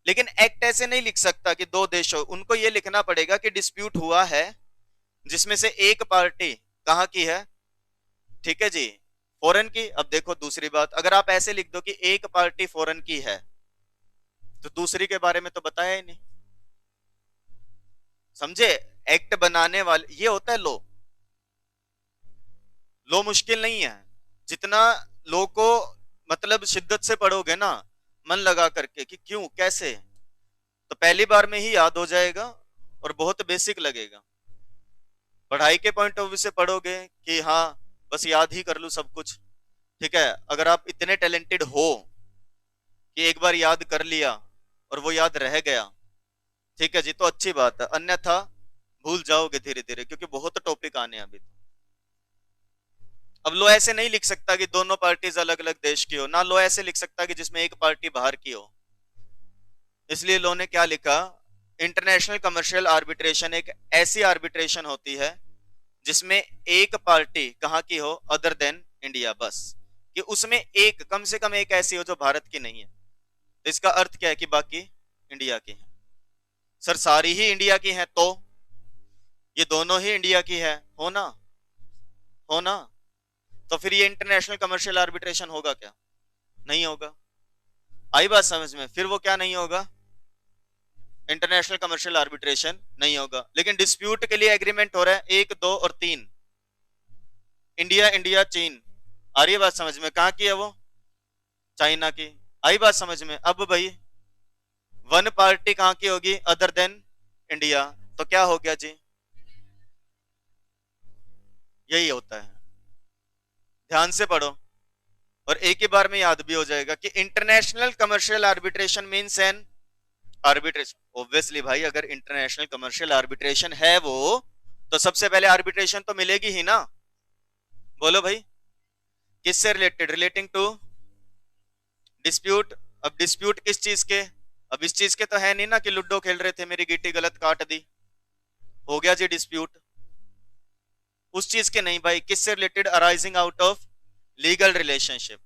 लेकिन एक्ट ऐसे नहीं लिख सकता कि दो देशों, उनको ये लिखना पड़ेगा कि डिस्प्यूट हुआ है जिसमें से एक पार्टी कहाँ की है? ठीक है जी, फॉरेन की। अब देखो दूसरी बात, अगर आप ऐसे लिख दो कि एक पार्टी फॉरेन की है तो दूसरी के बारे में तो बताया ही नहीं। समझे? एक्ट बनाने वाले, ये होता है लो। लो मुश्किल नहीं है। जितना लो को मतलब शिद्दत से पढ़ोगे ना, मन लगा करके कि क्यों कैसे, तो पहली बार में ही याद हो जाएगा और बहुत बेसिक लगेगा। पढ़ाई के पॉइंट ऑफ व्यू से पढ़ोगे कि हाँ बस याद ही कर लूं सब कुछ, ठीक है। अगर आप इतने टैलेंटेड हो कि एक बार याद कर लिया और वो याद रह गया, ठीक है जी, तो अच्छी बात है। अन्यथा भूल जाओगे धीरे धीरे, क्योंकि बहुत टॉपिक आने हैं अभी तो। अब लो ऐसे नहीं लिख सकता कि दोनों पार्टीज अलग अलग देश की हो ना, लो ऐसे लिख सकता कि जिसमें एक पार्टी बाहर की हो। इसलिए लो ने क्या लिखा? इंटरनेशनल कमर्शियल आर्बिट्रेशन एक ऐसी आर्बिट्रेशन होती है जिसमें एक पार्टी कहां की हो? Other than India. बस कि उसमें एक, कम से कम एक ऐसी हो जो भारत की नहीं है। तो इसका अर्थ क्या है? कि बाकी इंडिया की है। सर सारी ही इंडिया की है, तो ये दोनों ही इंडिया की है, हो ना? हो ना? तो फिर ये इंटरनेशनल कमर्शियल आर्बिट्रेशन होगा क्या? नहीं होगा। आई बात समझ में? फिर वो क्या नहीं होगा? इंटरनेशनल कमर्शियल आर्बिट्रेशन नहीं होगा। लेकिन डिस्प्यूट के लिए एग्रीमेंट हो रहा है 1, 2 और 3, इंडिया, इंडिया, चीन। आ रही है बात समझ में? कहां की है वो? चाइना की। आई बात समझ में? अब भाई वन पार्टी कहां की होगी? Other than India. तो क्या हो गया जी? यही होता है। ध्यान से पढ़ो और एक ही बार में याद भी हो जाएगा कि international commercial arbitration means N arbitration. Obviously भाई, अगर इंटरनेशनल कमर्शियल आर्बिट्रेशन है वो, तो सबसे पहले आर्बिट्रेशन तो मिलेगी ही ना। बोलो भाई, किससे रिलेटेड? Relating to dispute. अब डिस्प्यूट किस चीज के? अब इस चीज के तो है नहीं ना कि लूडो खेल रहे थे, मेरी गीटी गलत काट दी, हो गया जी डिस्प्यूट। उस चीज के नहीं भाई, किससे related? Arising out of legal relationship.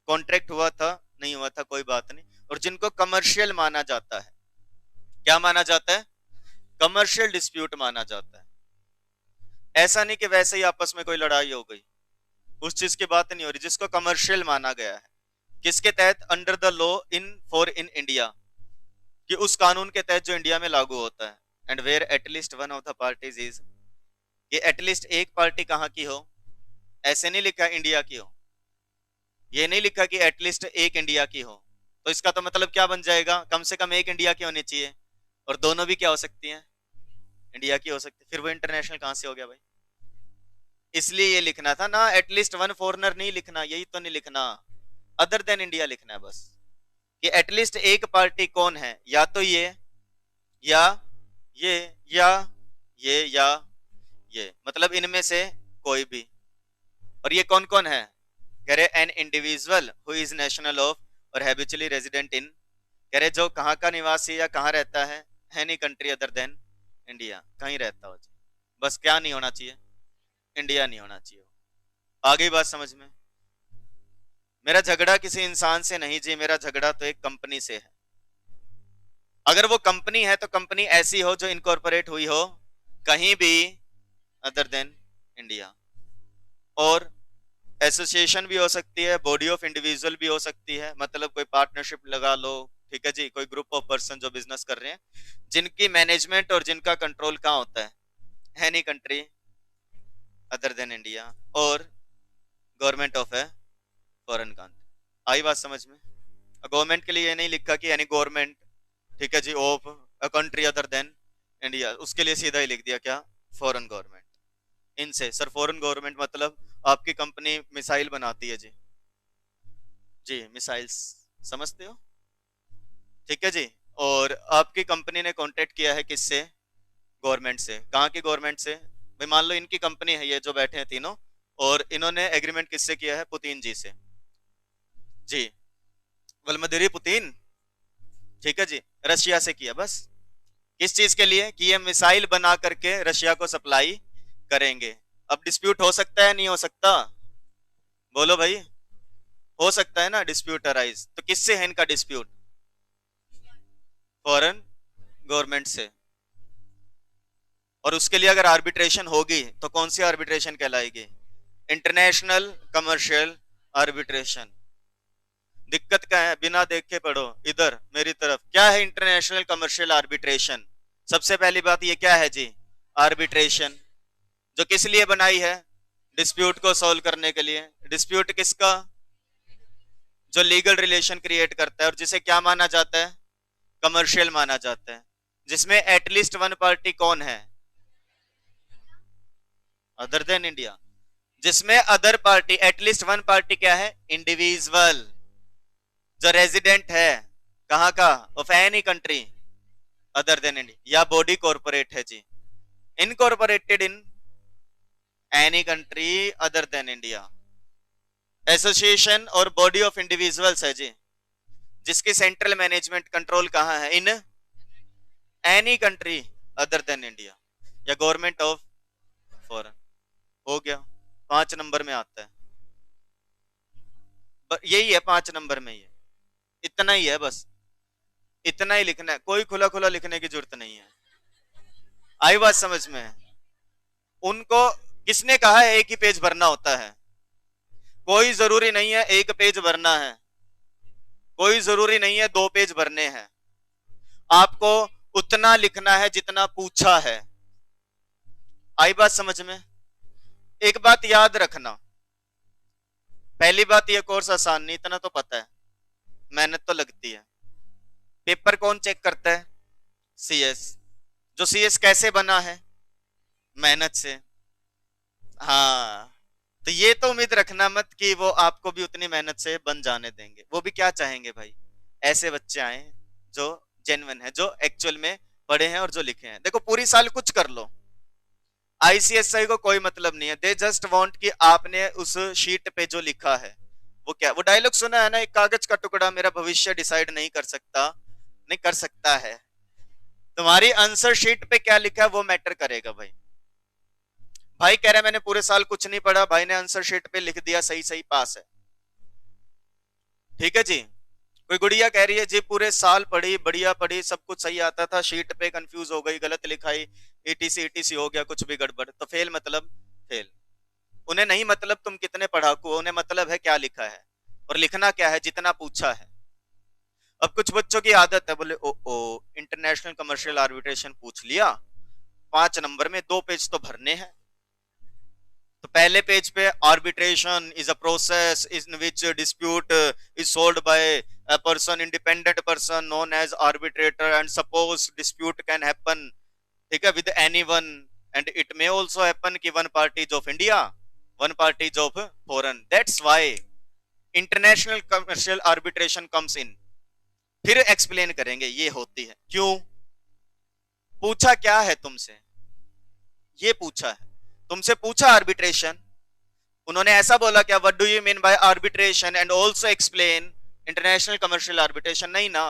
Contract हुआ था, नहीं हुआ था, कोई बात नहीं। और जिनको कमर्शियल माना जाता है, क्या माना जाता है? कमर्शियल डिस्प्यूट माना जाता है। ऐसा नहीं कि वैसे ही आपस में कोई लड़ाई हो गई, उस चीज की बात नहीं हो रही। जिसको कमर्शियल माना गया है, किसके तहत? Under the law in for in India, कि उस कानून के तहत जो इंडिया में लागू होता है। And where at least one of the parties is, ये एटलीस्ट एक पार्टी कहां की हो? ऐसे नहीं लिखा इंडिया की हो, ये नहीं लिखा कि एटलीस्ट एक इंडिया की हो। तो इसका तो मतलब क्या बन जाएगा? कम से कम एक इंडिया की होनी चाहिए, और दोनों भी क्या हो सकती हैं? इंडिया की हो सकती। फिर वो इंटरनेशनल कहां से हो गया भाई? इसलिए ये लिखना था ना, एटलीस्ट वन फॉरनर नहीं लिखना, यही तो नहीं लिखना, अदर देन इंडिया लिखना है बस। कि एटलीस्ट एक पार्टी कौन है? या तो या ये या या ये, मतलब इनमें से कोई भी। और ये कौन कौन है? कह रहे an individual who is national of और हैबिचुअली रेजिडेंट इन, कह रहे जो कहाँ का निवासी या कहाँ रहता है, any country other than India, कहीं रहता हो। बस क्या नहीं होना चाहिए? इंडिया नहीं होना चाहिए। आ गई बात समझ में? मेरा झगड़ा किसी इंसान से नहीं जी, मेरा झगड़ा तो एक कंपनी से है। अगर वो कंपनी है तो कंपनी ऐसी हो जो इनकॉर्पोरेट हुई हो कहीं भी अदर देन इंडिया। और एसोसिएशन भी हो सकती है, बॉडी ऑफ इंडिविजुअल भी हो सकती है, मतलब कोई पार्टनरशिप लगा लो, ठीक है जी, कोई ग्रुप ऑफ पर्सन जो बिजनेस कर रहे हैं, जिनकी मैनेजमेंट और जिनका कंट्रोल कहाँ होता है? Any country other than India, और गवर्नमेंट ऑफ है फॉरेन कंट्री। आई बात समझ में? गवर्नमेंट के लिए ये नहीं लिखा कि यानी गवर्नमेंट, ठीक है जी, of a country other than India, उसके लिए सीधा ही लिख दिया क्या? Foreign government. इनसे। सर फॉरेन गवर्नमेंट मतलब आपकी कंपनी मिसाइल बनाती है जी। जी मिसाइल्स समझते हो, ठीक है जी। और आपकी कंपनी ने कॉन्टेक्ट किया है किससे? गवर्नमेंट से। कहाँ की गवर्नमेंट से? भाई मान लो इनकी कंपनी है ये जो बैठे हैं तीनों, और इन्होंने एग्रीमेंट किससे किया है? पुतिन जी से। जी व्लादिमीर पुतिन, ठीक है जी, रशिया से किया। बस किस चीज के लिए? कि ये मिसाइल बना करके रशिया को सप्लाई करेंगे। अब डिस्प्यूट हो सकता है नहीं हो सकता? बोलो भाई, हो सकता है ना डिस्प्यूट अराइज। तो किससे है इनका डिस्प्यूट? फॉरेन गवर्नमेंट से। और उसके लिए अगर आर्बिट्रेशन होगी तो कौन सी आर्बिट्रेशन कहलाएगी? International commercial arbitration. दिक्कत क्या है? बिना देखे पढ़ो इधर मेरी तरफ। क्या है इंटरनेशनल कमर्शियल आर्बिट्रेशन? सबसे पहली बात ये क्या है जी? आर्बिट्रेशन। जो किस लिए बनाई है? डिस्प्यूट को सॉल्व करने के लिए। डिस्प्यूट किसका? जो लीगल रिलेशन क्रिएट करता है और जिसे क्या माना जाता है? कमर्शियल माना जाता है। जिसमें एटलीस्ट वन पार्टी कौन है? Other than India. जिसमें other party, at least one party क्या है? इंडिविजुअल जो रेजिडेंट है कहां का? Of any country other than India. या बॉडी कॉर्पोरेट है जी, incorporated in any country other than India. Association और बॉडी ऑफ इंडिविजुअल्स है जी, जिसकी सेंट्रल मैनेजमेंट कंट्रोल कहां है? In any country other than India. या गवर्नमेंट ऑफ फॉरेन। हो गया, 5 नंबर में आता है। यही है 5 नंबर में, ये इतना ही है, बस इतना ही लिखना है। कोई खुला खुला लिखने की जरूरत नहीं है। आई बात समझ में? उनको किसने कहा है एक ही पेज भरना होता है? कोई जरूरी नहीं है एक पेज भरना है, कोई जरूरी नहीं है 2 पेज भरने हैं। आपको उतना लिखना है जितना पूछा है। आई बात समझ में? एक बात याद रखना, पहली बात ये कोर्स आसान नहीं, इतना तो पता है, मेहनत तो लगती है। पेपर कौन चेक करता है? सीएस। जो सीएस कैसे बना है? मेहनत से। हाँ, तो ये तो उम्मीद रखना मत कि वो आपको भी उतनी मेहनत से बन जाने देंगे। वो भी क्या चाहेंगे भाई? ऐसे बच्चे आए जो जेन्युइन है, जो एक्चुअल में पढ़े हैं और जो लिखे हैं। देखो पूरी साल कुछ कर लो, आईसीएसआई को कोई मतलब नहीं है। दे जस्ट वांट कि आपने उस शीट पे जो लिखा है वो क्या। वो डायलॉग सुना है ना, एक कागज का टुकड़ा मेरा भविष्य डिसाइड नहीं कर सकता, नहीं कर सकता है। तुम्हारी आंसर शीट पे क्या लिखा है वो मैटर करेगा भाई। भाई कह रहे मैंने पूरे साल कुछ नहीं पढ़ा, भाई ने आंसर शीट पे लिख दिया सही सही, पास है। ठीक है जी। कोई गुड़िया कह रही है जी पूरे साल पढ़ी, बढ़िया पढ़ी, सब कुछ सही आता था, शीट पे कंफ्यूज हो गई, गलत लिखाई, ईटीसी हो गया, कुछ भी गड़बड़, तो फेल मतलब फेल। उन्हें नहीं मतलब तुम कितने पढ़ाकू हो, उन्हें मतलब है क्या लिखा है और लिखना क्या है, जितना पूछा है। अब कुछ बच्चों की आदत है, बोले ओ इंटरनेशनल कमर्शियल आर्बिट्रेशन पूछ लिया, 5 नंबर में 2 पेज तो भरने हैं। तो पहले पेज पे arbitration is a process in which dispute is solved by a person independent person known as arbitrator and suppose dispute can happen, ठीक है, with anyone and it may also happen कि one party is of India, one party is of foreign, that's why international commercial arbitration comes in। फिर explain करेंगे ये होती है क्यों, पूछा क्या है तुमसे, ये पूछा है तुमसे, पूछा आर्बिट्रेशन, उन्होंने ऐसा बोला क्या, what do you mean by arbitration and also explain international commercial arbitration, नहीं ना,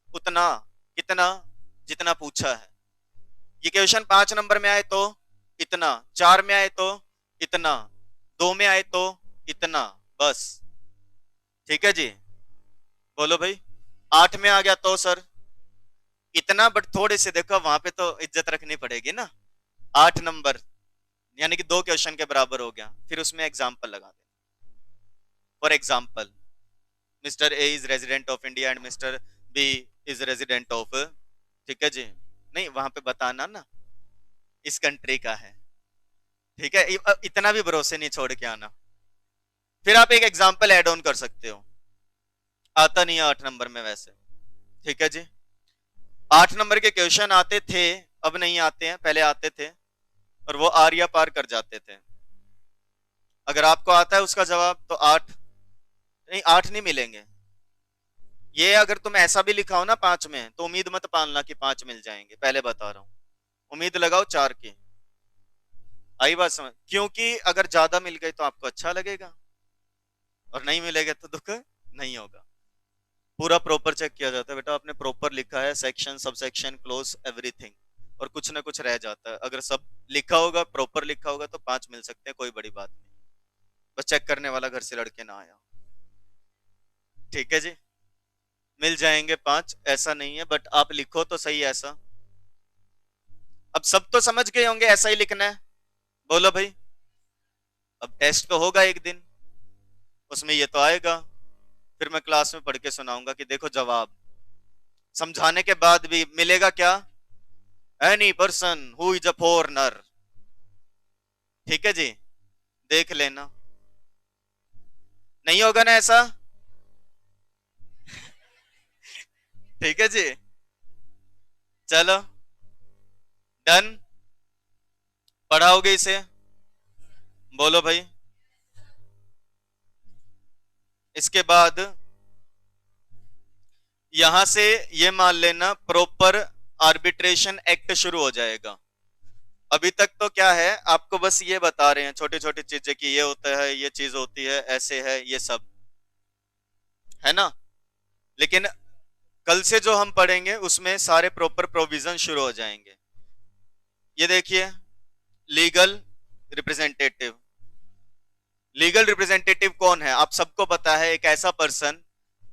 उतना कितना जितना पूछा है। ये क्वेश्चन 5 नंबर में आए तो इतना, 4 में आए तो इतना, 2 में आए तो इतना, बस। ठीक है जी, बोलो भाई। 8 में आ गया तो सर इतना, बट थोड़े से देखो वहां पे तो इज्जत रखनी पड़ेगी ना। 8 नंबर यानी कि 2 क्वेश्चन के बराबर हो गया, फिर उसमें एग्जाम्पल लगा दे। For example mister A is resident of India and mister B is resident of, ठीक है जी, नहीं वहां पे बताना ना इस कंट्री का है, ठीक है, इतना भी भरोसे नहीं छोड़ के आना। फिर आप एक एग्जाम्पल एड ऑन कर सकते हो, आता नहीं है 8 नंबर में वैसे, ठीक है जी। 8 नंबर के क्वेश्चन आते थे, अब नहीं आते हैं, पहले आते थे। और वो आर या पार कर जाते थे। अगर आपको आता है उसका जवाब तो 8, नहीं 8 नहीं मिलेंगे। ये अगर तुम ऐसा भी लिखा हो ना 5 में, तो उम्मीद मत पालना कि 5 मिल जाएंगे, पहले बता रहा हूं। उम्मीद लगाओ 4 की। आई बात समझ? क्योंकि अगर ज्यादा मिल गई तो आपको अच्छा लगेगा, और नहीं मिलेगा तो दुख नहीं होगा। पूरा प्रॉपर चेक किया जाता है बेटा, आपने प्रॉपर लिखा है, section sub section close everything, और कुछ ना कुछ रह जाता है। अगर सब लिखा होगा, प्रॉपर लिखा होगा, तो 5 मिल सकते हैं, कोई बड़ी बात नहीं। बस चेक करने वाला घर से लड़के ना आया। ठीक है जी, मिल जाएंगे 5, ऐसा नहीं है, बट आप लिखो तो सही ऐसा। अब सब तो समझ गए होंगे ऐसा ही लिखना है, बोलो भाई। अब टेस्ट तो होगा एक दिन, उसमें ये तो आएगा, फिर मैं क्लास में पढ़ के सुनाऊंगा कि देखो जवाब। समझाने के बाद भी मिलेगा क्या? Any person who is a foreigner. ठीक है जी, देख लेना। नहीं होगा ना ऐसा? ठीक है जी, चलो डन। पढ़ाओगे इसे? बोलो भाई। इसके बाद यहां से ये मान लेना प्रॉपर आर्बिट्रेशन एक्ट शुरू हो जाएगा। अभी तक तो क्या है, आपको बस ये बता रहे हैं छोटी छोटी चीजें कि ये होता है, ये चीज होती है, ऐसे है, ये सब है ना। लेकिन कल से जो हम पढ़ेंगे उसमें सारे प्रॉपर प्रोविजन शुरू हो जाएंगे। ये देखिए, लीगल रिप्रेजेंटेटिव। लीगल रिप्रेजेंटेटिव कौन है? आप सबको पता है, एक ऐसा पर्सन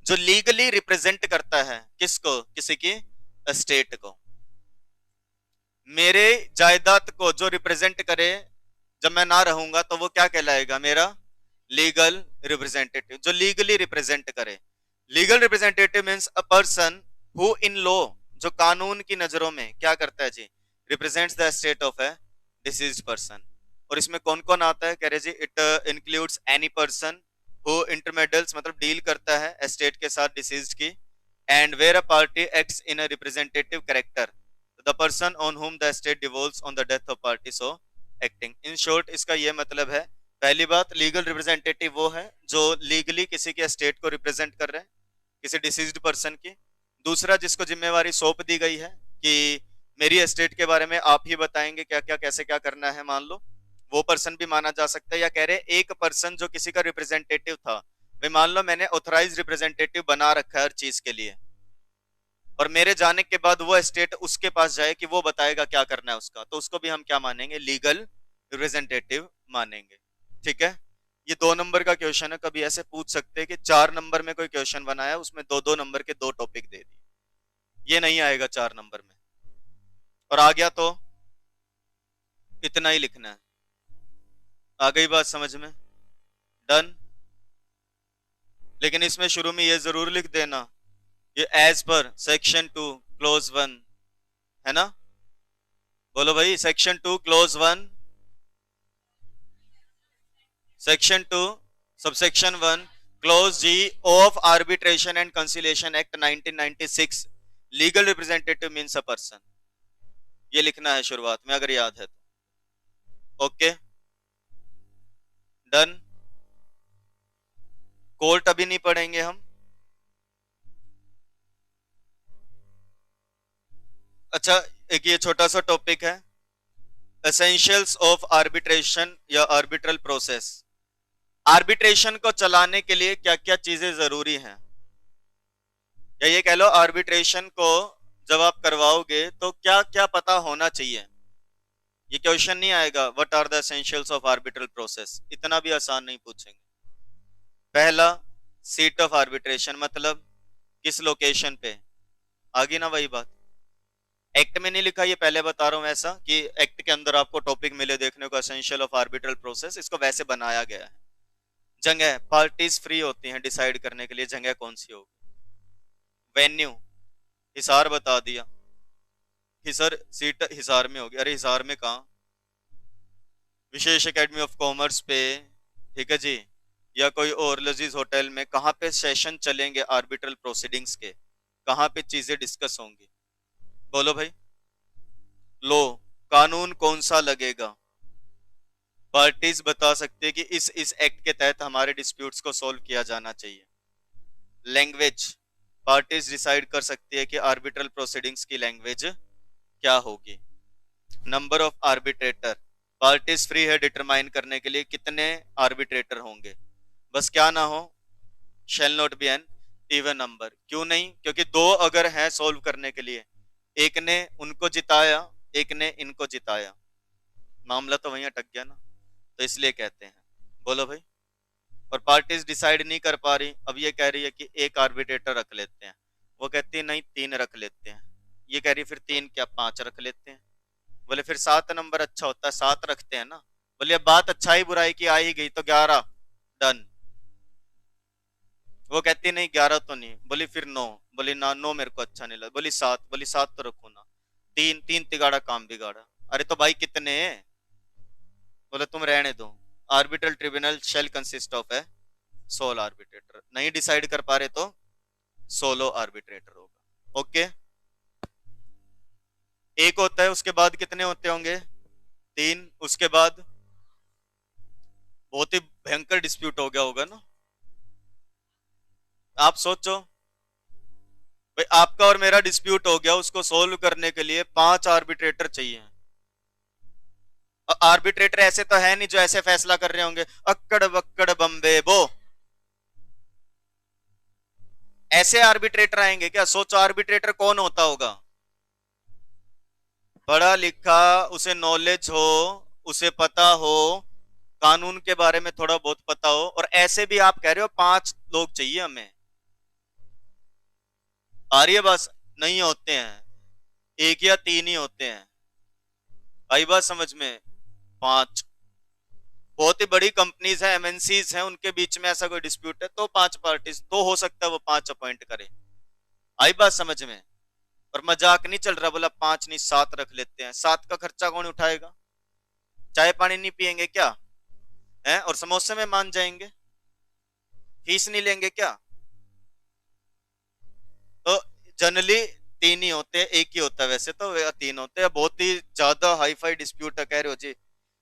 जो लीगली रिप्रेजेंट करता है किसको? किसी की स्टेट को। मेरे जायदाद को जो रिप्रेजेंट करे जब मैं ना रहूंगा, तो वो क्या कहलाएगा? मेरा लीगल रिप्रेजेंटेटिव, जो लीगली रिप्रेजेंट करे। Legal representative means a person who in law, जो कानून की नजरों में क्या करता है जी? Represents the state of a deceased person. और इसमें कौन कौन आता है? कह रहे जी, it includes any person who intermeddles, मतलब डील करता है स्टेट के साथ डिसीज्ड की, and where a party acts in a representative character, the person on हुम the state devolves on the death of party so acting. In short इसका ये मतलब है, पहली बात, लीगल रिप्रेजेंटेटिव वो है जो लीगली किसी के स्टेट को रिप्रेजेंट कर रहे हैं, किसी डिसीज्ड पर्सन की। दूसरा, जिसको जिम्मेवारी सौंप दी गई है कि मेरी एस्टेट के बारे में आप ही बताएंगे क्या क्या कैसे क्या करना है, मान लो, वो पर्सन भी माना जा सकता है। या कह रहे एक पर्सन जो किसी का रिप्रेजेंटेटिव था, भाई मान लो मैंने ऑथराइज रिप्रेजेंटेटिव बना रखा है हर चीज के लिए, और मेरे जाने के बाद वो स्टेट उसके पास जाए कि वो बताएगा क्या करना है उसका, तो उसको भी हम क्या मानेंगे? लीगल रिप्रेजेंटेटिव मानेंगे। ठीक है, ये 2 नंबर का क्वेश्चन है। कभी ऐसे पूछ सकते हैं कि 4 नंबर में कोई क्वेश्चन बनाया, उसमें 2-2 नंबर के 2 टॉपिक दे दिए, ये नहीं आएगा 4 नंबर में। और आ गया तो इतना ही लिखना है। आ गई बात समझ में? डन। लेकिन इसमें शुरू में ये जरूर लिख देना, ये एज पर सेक्शन 2 क्लोज 1 है ना। बोलो भाई, section 2 clause 1, section 2 subsection 1 clause G of arbitration and conciliation act 1996, legal representative means a person. ये लिखना है शुरुआत में, अगर याद है तो। Okay done. कोर्ट अभी नहीं पढ़ेंगे हम। अच्छा, एक ये छोटा सा टॉपिक है, एसेंशियल्स ऑफ आर्बिट्रेशन या आर्बिट्रल प्रोसेस। आर्बिट्रेशन को चलाने के लिए क्या क्या चीजें जरूरी हैं, या ये कह लो आर्बिट्रेशन को जब आप करवाओगे तो क्या क्या पता होना चाहिए। ये क्वेश्चन नहीं आएगा what are the essentials of arbitral process, इतना भी आसान नहीं पूछेंगे। पहला, सीट ऑफ आर्बिट्रेशन, मतलब किस लोकेशन पे। आगे ना वही बात, एक्ट में नहीं लिखा, ये पहले बता रहा हूं ऐसा कि एक्ट के अंदर आपको टॉपिक मिले देखने को, एसेंशियल ऑफ आर्बिट्रल प्रोसेस, इसको वैसे बनाया गया है। जगह, पार्टीज फ्री होती हैं डिसाइड करने के लिए जगह कौन सी होगी। वेन्यू, हिसार बता दिया कि सर सीट हिसार में होगी, अरे हिसार में कहाँ? विशेष एकेडमी ऑफ कॉमर्स पे, ठीक है जी, या कोई और लजीज होटल में। कहाँ पे सेशन चलेंगे आर्बिट्रल प्रोसीडिंग्स के, कहाँ पे चीजें डिस्कस होंगी? बोलो भाई। लो, कानून कौन सा लगेगा? पार्टीज बता सकती है कि इस एक्ट के तहत हमारे डिस्प्यूट्स को सॉल्व किया जाना चाहिए। लैंग्वेज, पार्टीज डिसाइड कर सकती है कि आर्बिट्रल प्रोसीडिंग्स की लैंग्वेज क्या होगी। Number of arbitrator, parties free है डिटरमाइन करने के लिए कितने आर्बिट्रेटर होंगे, बस क्या ना हो shall not be an even number. क्यों नहीं? क्योंकि दो अगर हैं सॉल्व करने के लिए, एक ने उनको जिताया एक ने इनको जिताया, मामला तो वहीं अटक गया ना, तो इसलिए कहते हैं। बोलो भाई। और पार्टीज डिसाइड नहीं कर पा रही, अब ये कह रही है कि एक आर्बिट्रेटर रख लेते हैं, वो कहती है नहीं 3 रख लेते हैं, ये कह रही है फिर 3 क्या 5 रख लेते हैं। बोले फिर 7 नंबर अच्छा होता है, 7 रखते हैं ना। बोले अब बात अच्छाई बुराई की आ ही गई तो 11 डन। वो कहती नहीं 11 तो नहीं। बोली फिर 9। बोली ना 9 मेरे को अच्छा नहीं लगा। बोली 7। बोली 7 तो रखो ना। 3 3 तिगाड़ा काम बिगाड़ा। अरे तो भाई कितने? बोले तुम रहने दो, arbitral tribunal shall consist of है 16 आर्बिट्रेटर। नहीं डिसाइड कर पा रहे तो 16 आर्बिट्रेटर होगा। ओके, एक होता है, उसके बाद कितने होते होंगे? 3। उसके बाद बहुत ही भयंकर डिस्प्यूट हो गया होगा ना। आप सोचो भाई, आपका और मेरा डिस्प्यूट हो गया, उसको सोल्व करने के लिए 5 आर्बिट्रेटर चाहिए। आर्बिट्रेटर ऐसे तो है नहीं जो ऐसे फैसला कर रहे होंगे अक्कड़ बक्कड़ बम्बे बो, ऐसे आर्बिट्रेटर आएंगे क्या? सोचो आर्बिट्रेटर कौन होता होगा? पढ़ा लिखा, उसे नॉलेज हो, उसे पता हो, कानून के बारे में थोड़ा बहुत पता हो। और ऐसे भी आप कह रहे हो 5 लोग चाहिए हमें। आ रही है बस? नहीं होते हैं, 1 या 3 ही होते हैं। आई बात समझ में? 5 बहुत ही बड़ी कंपनीज हैं, एमएनसीज हैं, उनके बीच में ऐसा कोई डिस्प्यूट है तो 5 पार्टीज तो हो सकता है वो 5 अपॉइंट करे। आई बात समझ में? और मजाक नहीं चल रहा, बोला 5 नहीं 7 रख लेते हैं। 7 का खर्चा कौन उठाएगा? चाय पानी नहीं पियेंगे क्या है? और समोसे में मान जाएंगे? फीस नहीं लेंगे क्या? तो जनरली 3 ही होते हैं, 1 ही होता है वैसे तो, 3 होते हैं। बहुत ही ज्यादा हाई फाई डिस्प्यूट है कह रहे हो जी,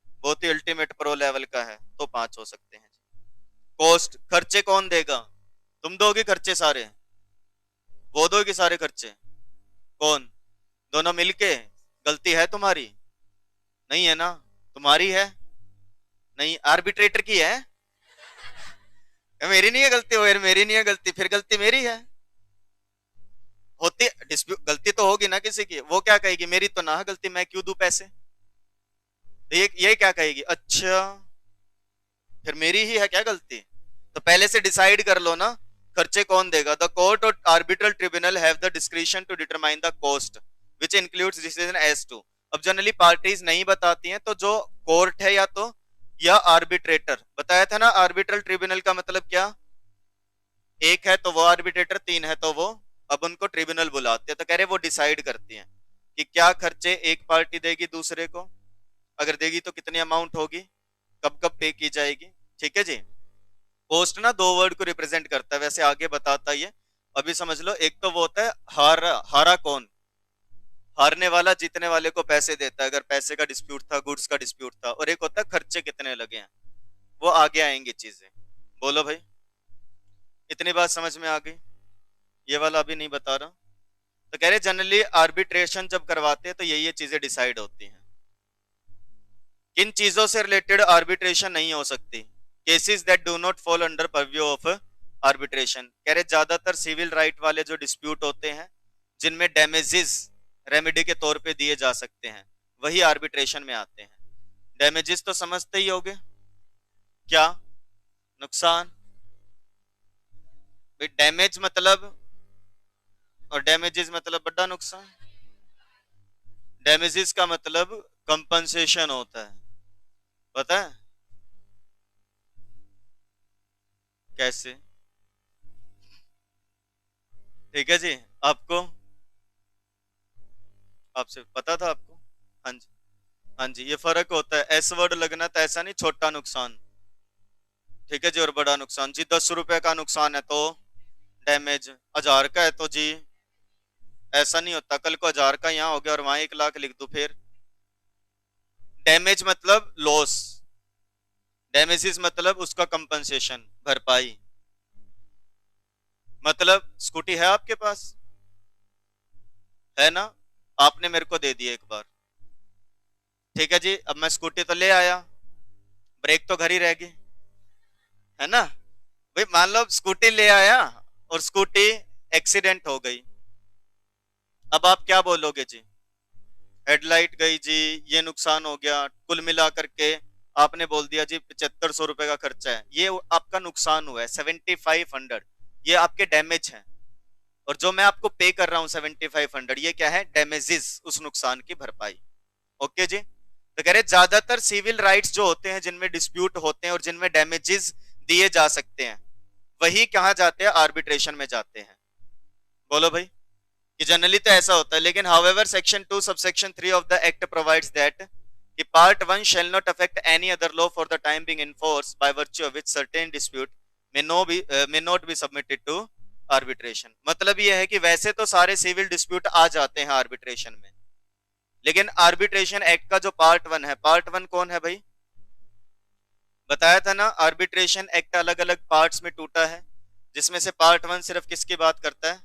बहुत ही अल्टीमेट प्रो लेवल का है तो 5 हो सकते हैं। कॉस्ट, खर्चे कौन देगा? तुम दोगे खर्चे सारे? वो दोगे सारे खर्चे? कौन? दोनों मिलके? गलती है तुम्हारी? नहीं है ना? तुम्हारी है? नहीं, आर्बिट्रेटर की है। मेरी नहीं है गलती, वो मेरी नहीं है गलती, फिर गलती मेरी है। होती डिस्प्यूट, गलती तो होगी ना किसी की। वो क्या कहेगी मेरी तो ना है गलती, मैं क्यों दूं पैसे? ये क्या कहेगी? अच्छा फिर मेरी ही है क्या गलती? तो पहले से डिसाइड कर लो ना खर्चे कौन देगा। द कोर्ट और arbitral tribunal have the discretion to determine the cost which includes decision as to. अब जनरली पार्टीज नहीं बताती हैं, तो जो कोर्ट है या आर्बिट्रेटर, बताया था ना आर्बिट्रल ट्रिब्यूनल का मतलब क्या? 1 है तो वो आर्बिट्रेटर, 3 है तो वो, अब उनको ट्रिब्यूनल बुलाते हैं। तो कह रहे वो डिसाइड करती हैं कि क्या खर्चे एक पार्टी देगी दूसरे को, अगर देगी तो कितनी अमाउंट होगी, कब कब पे की जाएगी। ठीक है जी। कोस्ट ना 2 वर्ड को रिप्रेजेंट करता है, वैसे आगे बताता है ये, अभी समझ लो। एक तो वो होता है हारा, हारा कौन? हारने वाला जीतने वाले को पैसे देता है अगर पैसे का डिस्प्यूट था, गुड्स का डिस्प्यूट था। और एक होता है खर्चे कितने लगे हैं, वो आगे आएंगी चीजें। बोलो भाई, इतनी बात समझ में आ गई? ये वाला अभी नहीं बता रहा। तो कह रहे जनरली आर्बिट्रेशन जब करवाते हैं तो ये चीजें डिसाइड होती हैं। किन चीजों से रिलेटेड आर्बिट्रेशन नहीं हो सकती? Cases that do not fall under purview of arbitration. कह रहे ज्यादातर सिविल राइट वाले जो डिस्प्यूट होते हैं जिनमें डैमेजेस रेमेडी के तौर पे दिए जा सकते हैं, वही आर्बिट्रेशन में आते हैं। डैमेजेस तो समझते ही होगे, क्या? नुकसान। डैमेज मतलब, और डैमेजेस मतलब बड़ा नुकसान। डैमेजेस का मतलब कंपनसेशन होता है, पता है कैसे? ठीक है जी। आपको, आपसे पता था आपको? हाँ जी, हाँ जी, ये फर्क होता है। एस वर्ड लगना तो ऐसा नहीं, छोटा नुकसान। ठीक है जी। और बड़ा नुकसान जी, 10 रुपए का नुकसान है तो डैमेज, 1000 का है तो जी ऐसा नहीं होता, कल को 1000 का यहाँ हो गया और वहां 1 लाख लिख दो फिर। डैमेज मतलब लॉस, डैमेजेस मतलब उसका कंपनसेशन, भरपाई। मतलब स्कूटी है आपके पास, है ना, आपने मेरे को दे दी एक बार, ठीक है जी, अब मैं स्कूटी तो ले आया, ब्रेक तो घर ही रह गई, है ना। भाई मान लो स्कूटी ले आया और स्कूटी एक्सीडेंट हो गई, अब आप क्या बोलोगे जी? हेडलाइट गई जी, ये नुकसान हो गया, कुल मिला करके आपने बोल दिया जी 7500 रुपए का खर्चा है, ये आपका नुकसान हुआ है 7500, ये आपके डैमेज है। और जो मैं आपको पे कर रहा हूं 7500, ये क्या है? डैमेजेस, उस नुकसान की भरपाई। ओके जी। तो कह रहे ज्यादातर सिविल राइट्स जो होते हैं जिनमें डिस्प्यूट होते हैं और जिनमें डैमेजेस दिए जा सकते हैं, वही कहां जाते हैं? आर्बिट्रेशन में जाते हैं। बोलो भाई, कि जनरली तो ऐसा होता है, लेकिन however section 2 subsection 3 of the act provides that कि part 1 shall not affect any other law for the time being enforced by virtue of which certain dispute may not be submitted to arbitration। मतलब ये है कि वैसे तो सारे civil dispute आ जाते हैं आर्बिट्रेशन में, लेकिन आर्बिट्रेशन एक्ट का जो पार्ट 1 है, पार्ट 1 कौन है भाई? बताया था ना, आर्बिट्रेशन एक्ट अलग अलग पार्ट्स में टूटा है, जिसमें से पार्ट 1 सिर्फ किसकी बात करता है?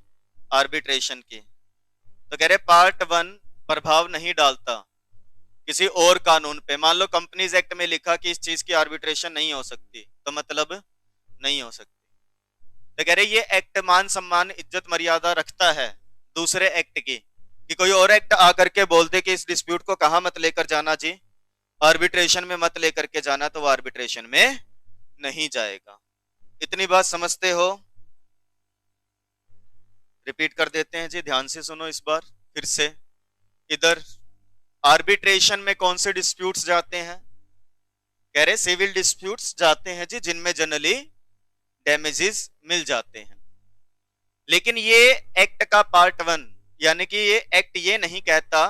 आर्बिट्रेशन की। तो कह रहे पार्ट 1 प्रभाव नहीं डालता किसी और कानून पे। मान लो कंपनीज एक्ट में लिखा कि इस चीज की आर्बिट्रेशन नहीं हो सकती, तो मतलब नहीं हो सकती। तो कह रहे ये एक्ट मान सम्मान इज्जत मर्यादा रखता है दूसरे एक्ट की, कि कोई और एक्ट आकर के बोल दे कि इस डिस्प्यूट को कहां मत लेकर जाना जी, आर्बिट्रेशन में मत लेकर के जाना, तो वो आर्बिट्रेशन में नहीं जाएगा। इतनी बात समझते हो? रिपीट कर देते हैं जी, ध्यान से सुनो इस बार फिर से। इधर आर्बिट्रेशन में कौन से डिस्प्यूट्स जाते हैं? कह रहे सिविल डिस्प्यूट्स जाते हैं जी, जिनमें जनरली डैमेजेस मिल जाते हैं। लेकिन ये एक्ट का पार्ट 1, यानी कि ये एक्ट ये नहीं कहता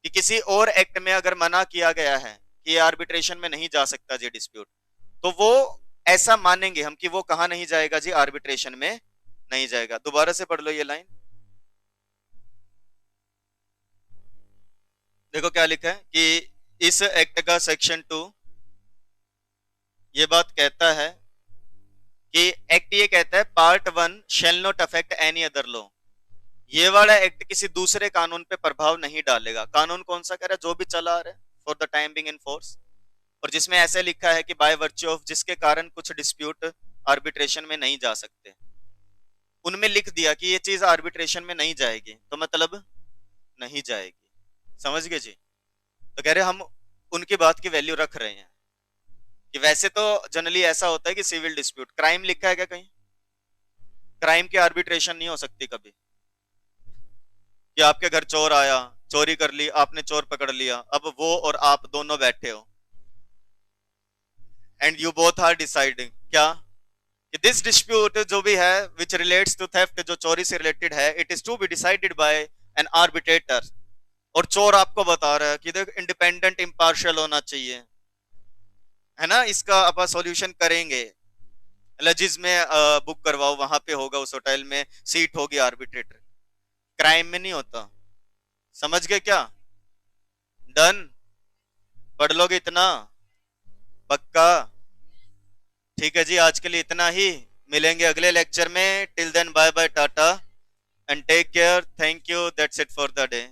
कि किसी और एक्ट में अगर मना किया गया है कि आर्बिट्रेशन में नहीं जा सकता जी डिस्प्यूट, तो वो ऐसा मानेंगे हम कि वो कहां नहीं जाएगा जी? आर्बिट्रेशन में नहीं जाएगा। दोबारा से पढ़ लो ये लाइन, देखो क्या लिखा है कि इस एक्ट का सेक्शन 2 ये बात कहता है कि एक्ट ये कहता है part 1 shall not affect any other law, ये वाला एक्ट किसी दूसरे कानून पे प्रभाव नहीं डालेगा। कानून कौन सा? कह रहा है जो भी चला आ रहा है for the time being in force, और जिसमें ऐसे लिखा है कि बाय वर्च्यू ऑफ, जिसके कारण कुछ डिस्प्यूट आर्बिट्रेशन में नहीं जा सकते, उनमें लिख दिया कि ये चीज आर्बिट्रेशन में नहीं जाएगी, तो मतलब नहीं जाएगी। समझ गए जी? तो कह रहे हम उनकी बात की वैल्यू रख रहे हैं कि वैसे तो जनरली ऐसा होता है कि सिविल डिस्प्यूट, क्राइम लिखा है क्या कहीं? क्राइम की आर्बिट्रेशन नहीं हो सकती कभी, कि आपके घर चोर आया, चोरी कर ली, आपने चोर पकड़ लिया, अब वो और आप दोनों बैठे हो and you both are deciding क्या कि दिस डिस्प्यूट जो भी है विच रिलेट्स टू थेफ्ट, जो चोरी से रिलेटेड है, it is to be decided by an arbitrator. और चोर आपको बता रहा है कि देख इंडिपेंडेंट इम्पार्शियल होना चाहिए, है ना, इसका अपन सॉल्यूशन करेंगे, लजीज में बुक करवाओ, वहां पे होगा उस होटल में सीट होगी आर्बिट्रेटर। क्राइम में नहीं होता। समझ गए क्या? डन? पढ़ लोगे इतना? पक्का? ठीक है जी, आज के लिए इतना ही, मिलेंगे अगले लेक्चर में। Till then bye bye, tata and take care, thank you, that's it for the day.